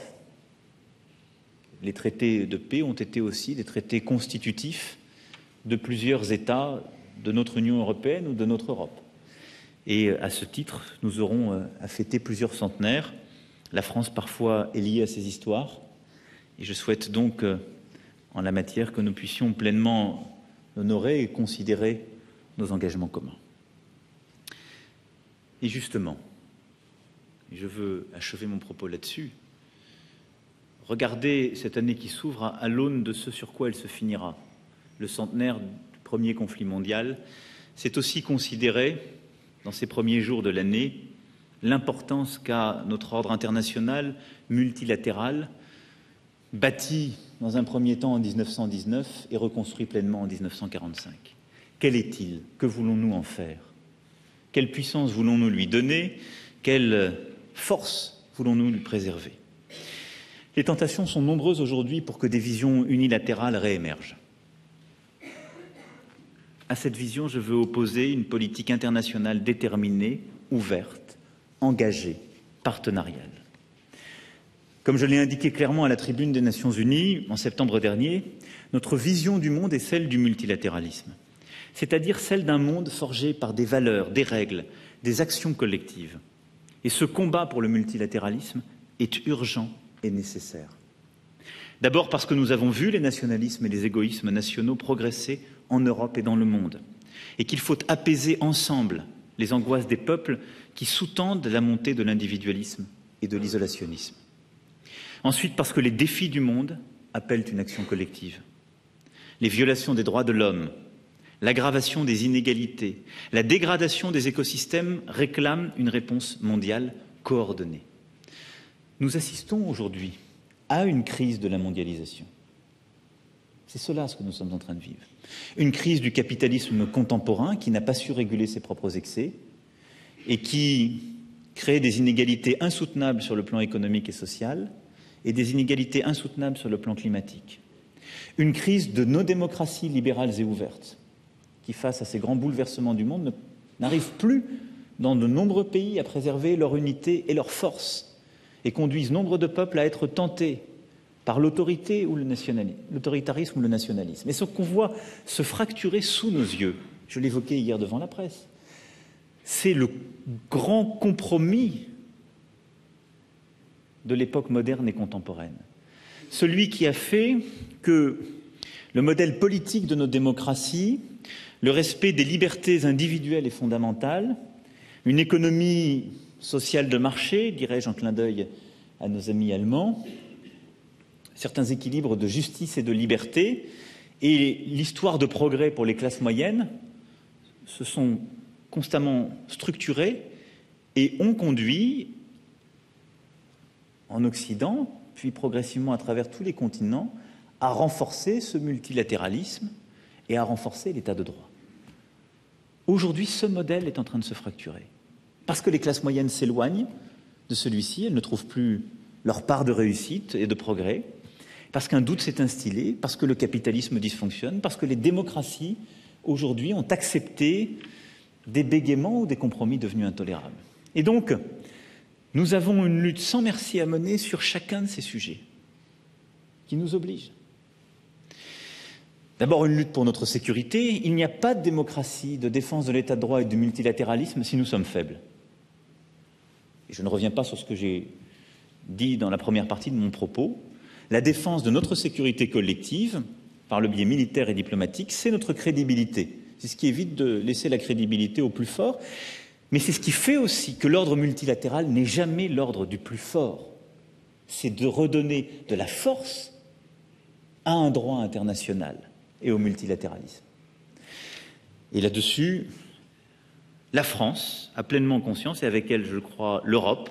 les traités de paix ont été aussi des traités constitutifs de plusieurs États de notre Union européenne ou de notre Europe. Et à ce titre, nous aurons à fêter plusieurs centenaires. La France, parfois, est liée à ces histoires. Et je souhaite donc, en la matière, que nous puissions pleinement honorer et considérer nos engagements communs. Et justement, je veux achever mon propos là-dessus, regardez cette année qui s'ouvre à l'aune de ce sur quoi elle se finira. Le centenaire du premier conflit mondial, c'est aussi considérer, dans ces premiers jours de l'année, l'importance qu'a notre ordre international multilatéral, bâti dans un premier temps en 1919 et reconstruit pleinement en 1945. Quel est-il? Que voulons-nous en faire? Quelle puissance voulons-nous lui donner? Quelle force voulons-nous lui préserver? Les tentations sont nombreuses aujourd'hui pour que des visions unilatérales réémergent. À cette vision, je veux opposer une politique internationale déterminée, ouverte, engagée, partenariale. Comme je l'ai indiqué clairement à la tribune des Nations Unies en septembre dernier, notre vision du monde est celle du multilatéralisme, c'est-à-dire celle d'un monde forgé par des valeurs, des règles, des actions collectives. Et ce combat pour le multilatéralisme est urgent et nécessaire. D'abord parce que nous avons vu les nationalismes et les égoïsmes nationaux progresser en Europe et dans le monde, et qu'il faut apaiser ensemble les angoisses des peuples qui sous-tendent la montée de l'individualisme et de l'isolationnisme. Ensuite, parce que les défis du monde appellent une action collective. Les violations des droits de l'homme, l'aggravation des inégalités, la dégradation des écosystèmes réclament une réponse mondiale coordonnée. Nous assistons aujourd'hui à une crise de la mondialisation. C'est cela ce que nous sommes en train de vivre. Une crise du capitalisme contemporain qui n'a pas su réguler ses propres excès et qui crée des inégalités insoutenables sur le plan économique et social et des inégalités insoutenables sur le plan climatique. Une crise de nos démocraties libérales et ouvertes qui, face à ces grands bouleversements du monde, n'arrivent plus dans de nombreux pays à préserver leur unité et leur force et conduisent nombre de peuples à être tentés par l'autorité ou l'autoritarisme ou le nationalisme. Et ce qu'on voit se fracturer sous nos yeux, je l'évoquais hier devant la presse, c'est le grand compromis de l'époque moderne et contemporaine. Celui qui a fait que le modèle politique de nos démocraties, le respect des libertés individuelles et fondamentales, une économie sociale de marché, dirais-je en clin d'œil à nos amis allemands, certains équilibres de justice et de liberté, et l'histoire de progrès pour les classes moyennes se sont constamment structurés et ont conduit en Occident, puis progressivement à travers tous les continents, à renforcer ce multilatéralisme et à renforcer l'état de droit. Aujourd'hui, ce modèle est en train de se fracturer. Parce que les classes moyennes s'éloignent de celui-ci, elles ne trouvent plus leur part de réussite et de progrès, parce qu'un doute s'est instillé, parce que le capitalisme dysfonctionne, parce que les démocraties, aujourd'hui, ont accepté des bégaiements ou des compromis devenus intolérables. Et donc, nous avons une lutte sans merci à mener sur chacun de ces sujets, qui nous oblige. D'abord, une lutte pour notre sécurité. Il n'y a pas de démocratie, de défense de l'état de droit et du multilatéralisme si nous sommes faibles. Et je ne reviens pas sur ce que j'ai dit dans la première partie de mon propos. La défense de notre sécurité collective, par le biais militaire et diplomatique, c'est notre crédibilité. C'est ce qui évite de laisser la crédibilité au plus fort. Mais c'est ce qui fait aussi que l'ordre multilatéral n'est jamais l'ordre du plus fort. C'est de redonner de la force à un droit international et au multilatéralisme. Et là-dessus, la France a pleinement conscience, et avec elle, je crois, l'Europe,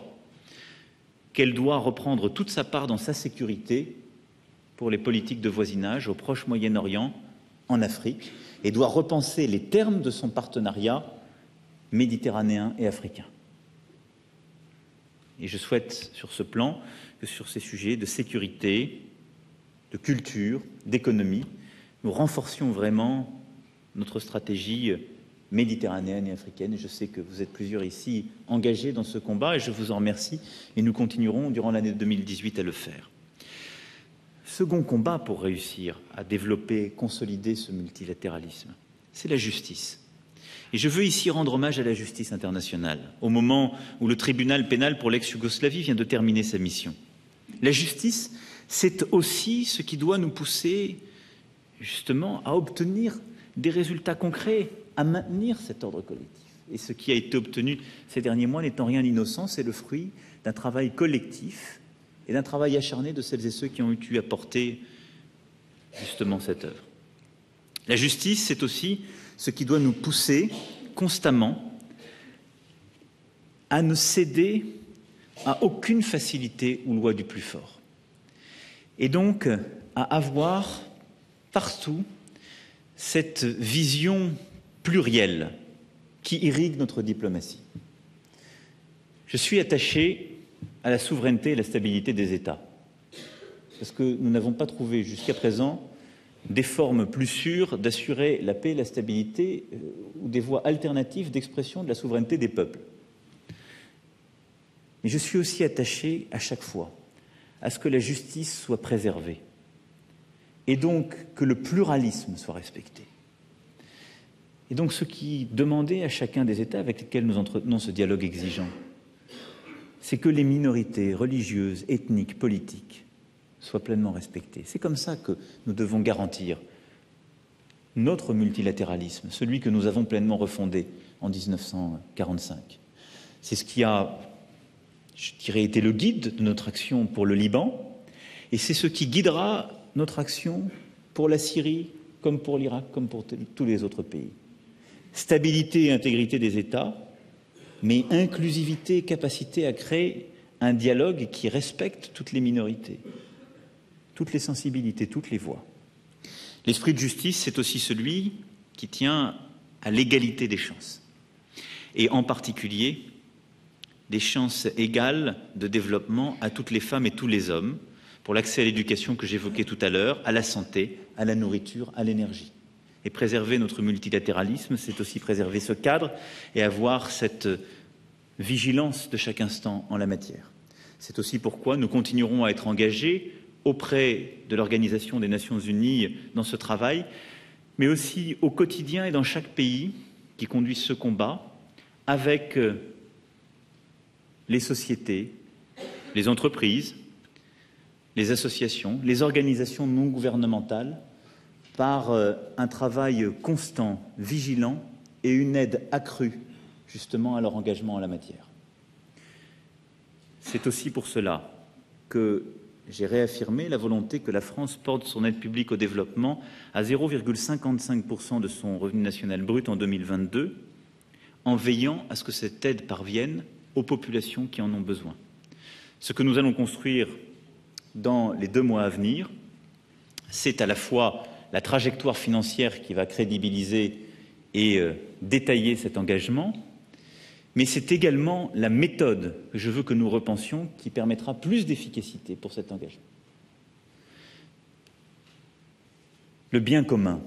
qu'elle doit reprendre toute sa part dans sa sécurité pour les politiques de voisinage au Proche-Moyen-Orient, en Afrique, et doit repenser les termes de son partenariat méditerranéen et africain. Et je souhaite, sur ce plan, que sur ces sujets de sécurité, de culture, d'économie, nous renforcions vraiment notre stratégie méditerranéenne et africaine. Et je sais que vous êtes plusieurs ici engagés dans ce combat et je vous en remercie. Et nous continuerons durant l'année 2018 à le faire. Second combat pour réussir à développer, consolider ce multilatéralisme, c'est la justice. Et je veux ici rendre hommage à la justice internationale, au moment où le tribunal pénal pour l'ex-Yougoslavie vient de terminer sa mission. La justice, c'est aussi ce qui doit nous pousser justement à obtenir des résultats concrets, à maintenir cet ordre collectif. Et ce qui a été obtenu ces derniers mois n'étant rien d'innocent, c'est le fruit d'un travail collectif et d'un travail acharné de celles et ceux qui ont eu à porter justement cette œuvre. La justice, c'est aussi ce qui doit nous pousser constamment à ne céder à aucune facilité ou loi du plus fort. Et donc à avoir partout cette vision plurielle qui irrigue notre diplomatie. Je suis attaché à la souveraineté et la stabilité des États, parce que nous n'avons pas trouvé jusqu'à présent des formes plus sûres d'assurer la paix et la stabilité ou des voies alternatives d'expression de la souveraineté des peuples. Mais je suis aussi attaché à chaque fois à ce que la justice soit préservée et donc que le pluralisme soit respecté. Et donc ce qui demandait à chacun des États avec lesquels nous entretenons ce dialogue exigeant, c'est que les minorités religieuses, ethniques, politiques soient pleinement respectées. C'est comme ça que nous devons garantir notre multilatéralisme, celui que nous avons pleinement refondé en 1945. C'est ce qui a, je dirais, été le guide de notre action pour le Liban, Et c'est ce qui guidera notre action pour la Syrie, comme pour l'Irak, comme pour tous les autres pays. Stabilité et intégrité des États, mais inclusivité et capacité à créer un dialogue qui respecte toutes les minorités, toutes les sensibilités, toutes les voix. L'esprit de justice, c'est aussi celui qui tient à l'égalité des chances, et en particulier des chances égales de développement à toutes les femmes et tous les hommes, pour l'accès à l'éducation que j'évoquais tout à l'heure, à la santé, à la nourriture, à l'énergie. Et préserver notre multilatéralisme, c'est aussi préserver ce cadre et avoir cette vigilance de chaque instant en la matière. C'est aussi pourquoi nous continuerons à être engagés auprès de l'Organisation des Nations Unies dans ce travail, mais aussi au quotidien et dans chaque pays qui conduit ce combat, avec les sociétés, les entreprises, les associations, les organisations non gouvernementales, par un travail constant, vigilant et une aide accrue justement à leur engagement en la matière. C'est aussi pour cela que j'ai réaffirmé la volonté que la France porte son aide publique au développement à 0,55% de son revenu national brut en 2022, en veillant à ce que cette aide parvienne aux populations qui en ont besoin. Ce que nous allons construire dans les 2 mois à venir, c'est à la fois la trajectoire financière qui va crédibiliser et détailler cet engagement, mais c'est également la méthode que je veux que nous repensions qui permettra plus d'efficacité pour cet engagement. Le bien commun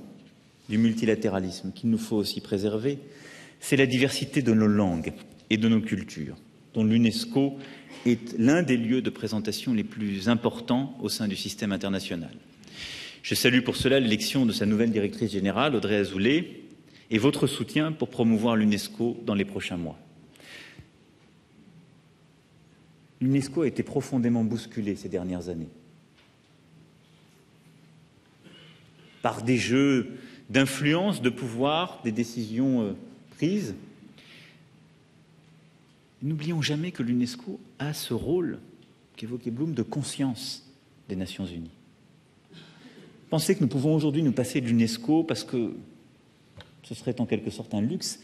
du multilatéralisme qu'il nous faut aussi préserver, c'est la diversité de nos langues et de nos cultures, dont l'UNESCO est l'un des lieux de présentation les plus importants au sein du système international. Je salue pour cela l'élection de sa nouvelle directrice générale, Audrey Azoulay, et votre soutien pour promouvoir l'UNESCO dans les prochains mois. L'UNESCO a été profondément bousculée ces dernières années par des jeux d'influence, de pouvoir, des décisions prises. N'oublions jamais que l'UNESCO a ce rôle qu'évoquait Blum de conscience des Nations Unies. Penser que nous pouvons aujourd'hui nous passer de l'UNESCO parce que ce serait en quelque sorte un luxe,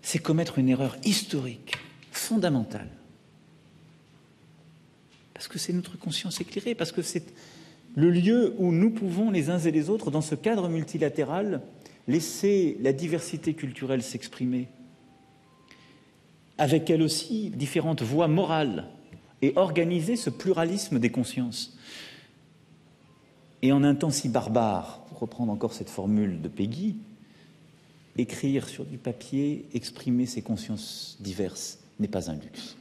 c'est commettre une erreur historique, fondamentale. Parce que c'est notre conscience éclairée, parce que c'est le lieu où nous pouvons, les uns et les autres, dans ce cadre multilatéral, laisser la diversité culturelle s'exprimer, avec elle aussi différentes voies morales, et organiser ce pluralisme des consciences. Et en un temps si barbare, pour reprendre encore cette formule de Peggy, écrire sur du papier, exprimer ses consciences diverses n'est pas un luxe.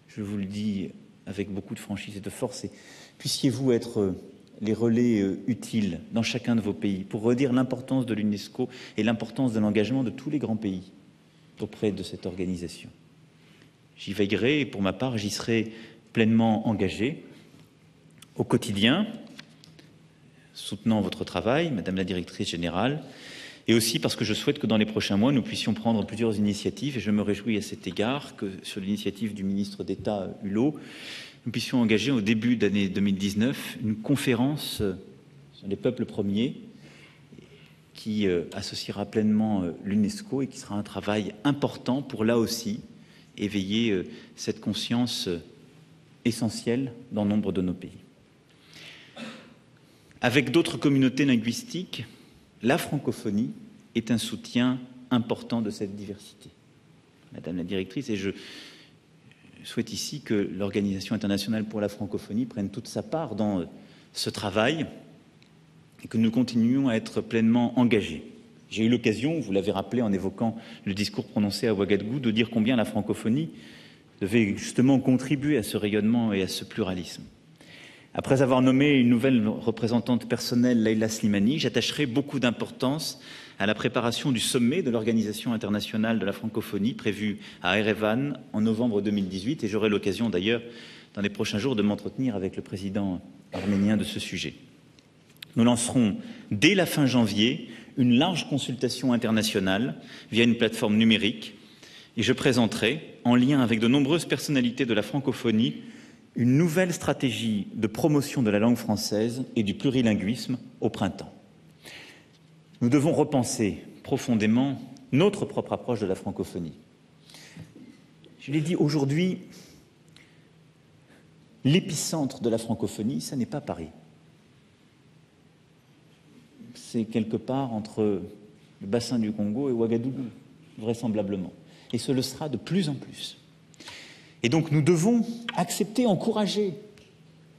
Je vous le dis avec beaucoup de franchise et de force, et puissiez-vous être les relais utiles dans chacun de vos pays pour redire l'importance de l'UNESCO et l'importance de l'engagement de tous les grands pays auprès de cette organisation. J'y veillerai et pour ma part, j'y serai pleinement engagé au quotidien, soutenant votre travail, Madame la Directrice Générale, et aussi parce que je souhaite que dans les prochains mois, nous puissions prendre plusieurs initiatives, et je me réjouis à cet égard que, sur l'initiative du ministre d'État Hulot, nous puissions engager au début d'année 2019 une conférence sur les peuples premiers qui associera pleinement l'UNESCO et qui sera un travail important pour, là aussi, éveiller cette conscience essentielle dans nombre de nos pays. Avec d'autres communautés linguistiques, la francophonie est un soutien important de cette diversité. Madame la directrice, et je souhaite ici que l'Organisation internationale pour la francophonie prenne toute sa part dans ce travail et que nous continuions à être pleinement engagés. J'ai eu l'occasion, vous l'avez rappelé en évoquant le discours prononcé à Ouagadougou, de dire combien la francophonie devait justement contribuer à ce rayonnement et à ce pluralisme. Après avoir nommé une nouvelle représentante personnelle, Leïla Slimani, j'attacherai beaucoup d'importance à la préparation du sommet de l'Organisation internationale de la francophonie prévu à Erevan en novembre 2018 et j'aurai l'occasion d'ailleurs dans les prochains jours de m'entretenir avec le président arménien de ce sujet. Nous lancerons dès la fin janvier une large consultation internationale via une plateforme numérique et je présenterai, en lien avec de nombreuses personnalités de la francophonie, une nouvelle stratégie de promotion de la langue française et du plurilinguisme au printemps. Nous devons repenser profondément notre propre approche de la francophonie. Je l'ai dit aujourd'hui, l'épicentre de la francophonie, ça n'est pas Paris. C'est quelque part entre le bassin du Congo et Ouagadougou, vraisemblablement. Et ce le sera de plus en plus. Et donc nous devons accepter, encourager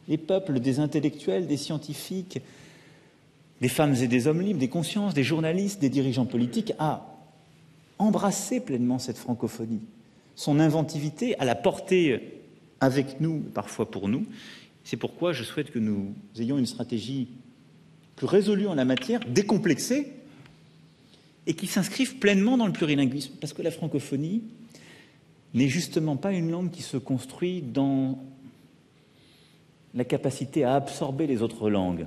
les peuples, des intellectuels, des scientifiques, des femmes et des hommes libres, des consciences, des journalistes, des dirigeants politiques à embrasser pleinement cette francophonie, son inventivité, à la porter avec nous, parfois pour nous. C'est pourquoi je souhaite que nous ayons une stratégie plus résolue en la matière, décomplexée, et qui s'inscrive pleinement dans le plurilinguisme. Parce que la francophonie n'est justement pas une langue qui se construit dans la capacité à absorber les autres langues.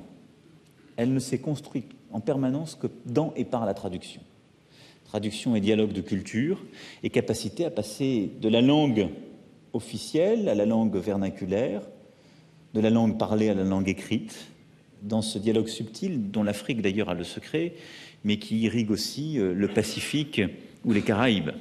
Elle ne s'est construite en permanence que dans et par la traduction. Traduction et dialogue de culture, et capacité à passer de la langue officielle à la langue vernaculaire, de la langue parlée à la langue écrite, dans ce dialogue subtil dont l'Afrique d'ailleurs a le secret, mais qui irrigue aussi le Pacifique ou les Caraïbes.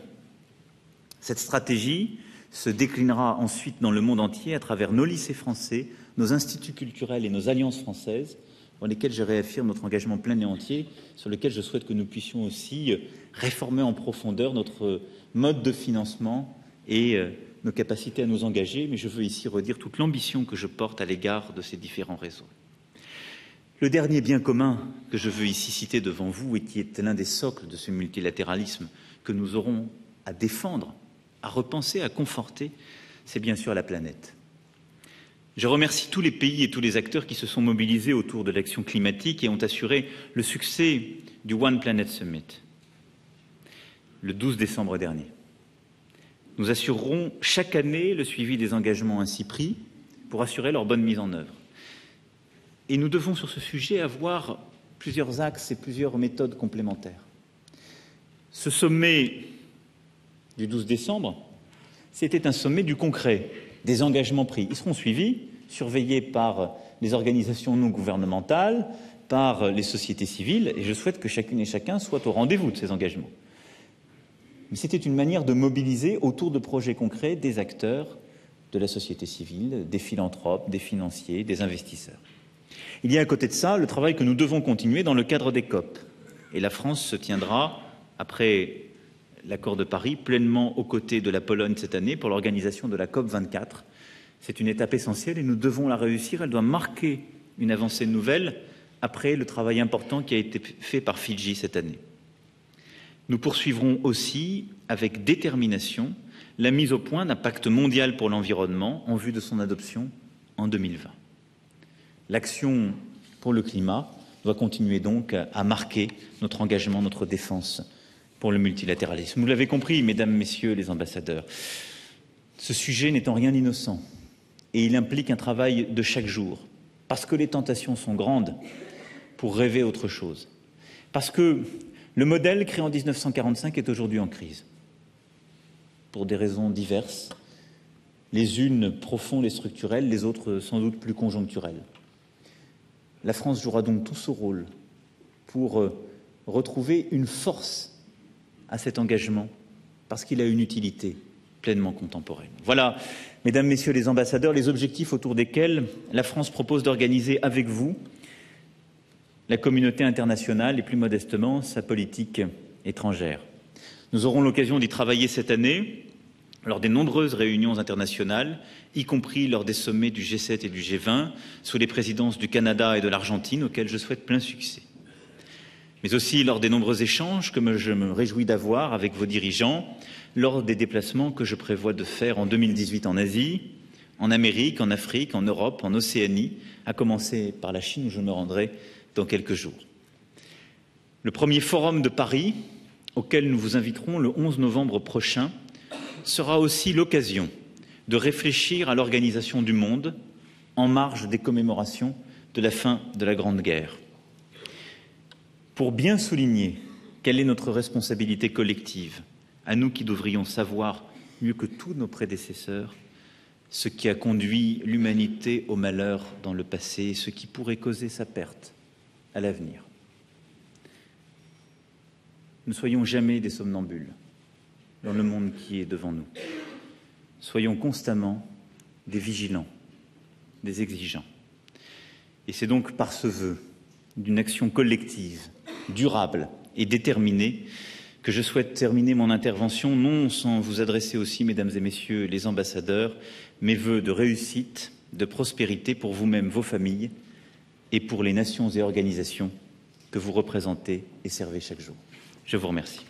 Cette stratégie se déclinera ensuite dans le monde entier à travers nos lycées français, nos instituts culturels et nos alliances françaises, dans lesquels je réaffirme notre engagement plein et entier, sur lequel je souhaite que nous puissions aussi réformer en profondeur notre mode de financement et nos capacités à nous engager, mais je veux ici redire toute l'ambition que je porte à l'égard de ces différents réseaux. Le dernier bien commun que je veux ici citer devant vous et qui est l'un des socles de ce multilatéralisme que nous aurons à défendre, à repenser, à conforter, c'est bien sûr la planète. Je remercie tous les pays et tous les acteurs qui se sont mobilisés autour de l'action climatique et ont assuré le succès du One Planet Summit le 12 décembre dernier. Nous assurerons chaque année le suivi des engagements ainsi pris pour assurer leur bonne mise en œuvre. Et nous devons sur ce sujet avoir plusieurs axes et plusieurs méthodes complémentaires. Ce sommet du 12 décembre, c'était un sommet du concret, des engagements pris. Ils seront suivis, surveillés par les organisations non gouvernementales, par les sociétés civiles, et je souhaite que chacune et chacun soit au rendez-vous de ces engagements. Mais c'était une manière de mobiliser autour de projets concrets des acteurs de la société civile, des philanthropes, des financiers, des investisseurs. Il y a à côté de ça le travail que nous devons continuer dans le cadre des COP. Et la France se tiendra, après l'accord de Paris, pleinement aux côtés de la Pologne cette année pour l'organisation de la COP 24. C'est une étape essentielle et nous devons la réussir. Elle doit marquer une avancée nouvelle après le travail important qui a été fait par Fidji cette année. Nous poursuivrons aussi avec détermination la mise au point d'un pacte mondial pour l'environnement en vue de son adoption en 2020. L'action pour le climat doit continuer donc à marquer notre engagement, notre défense pour le multilatéralisme. Vous l'avez compris, mesdames, messieurs les ambassadeurs, ce sujet n'est en rien innocent et il implique un travail de chaque jour, parce que les tentations sont grandes pour rêver autre chose, parce que le modèle créé en 1945 est aujourd'hui en crise, pour des raisons diverses, les unes profondes et structurelles, les autres sans doute plus conjoncturelles. La France jouera donc tout ce rôle pour retrouver une force à cet engagement, parce qu'il a une utilité pleinement contemporaine. Voilà, mesdames, messieurs les ambassadeurs, les objectifs autour desquels la France propose d'organiser avec vous la communauté internationale et plus modestement sa politique étrangère. Nous aurons l'occasion d'y travailler cette année lors des nombreuses réunions internationales, y compris lors des sommets du G7 et du G20, sous les présidences du Canada et de l'Argentine, auxquels je souhaite plein succès. Mais aussi lors des nombreux échanges que je me réjouis d'avoir avec vos dirigeants, lors des déplacements que je prévois de faire en 2018 en Asie, en Amérique, en Afrique, en Europe, en Océanie, à commencer par la Chine où je me rendrai dans quelques jours. Le premier forum de Paris, auquel nous vous inviterons le 11 novembre prochain, sera aussi l'occasion de réfléchir à l'organisation du monde en marge des commémorations de la fin de la Grande Guerre. Pour bien souligner quelle est notre responsabilité collective, à nous qui devrions savoir mieux que tous nos prédécesseurs ce qui a conduit l'humanité au malheur dans le passé et ce qui pourrait causer sa perte à l'avenir. Ne soyons jamais des somnambules dans le monde qui est devant nous. Soyons constamment des vigilants, des exigeants. Et c'est donc par ce vœu d'une action collective, durable et déterminée que je souhaite terminer mon intervention, non sans vous adresser aussi, mesdames et messieurs les ambassadeurs, mes vœux de réussite, de prospérité pour vous-même, vos familles et pour les nations et organisations que vous représentez et servez chaque jour. Je vous remercie.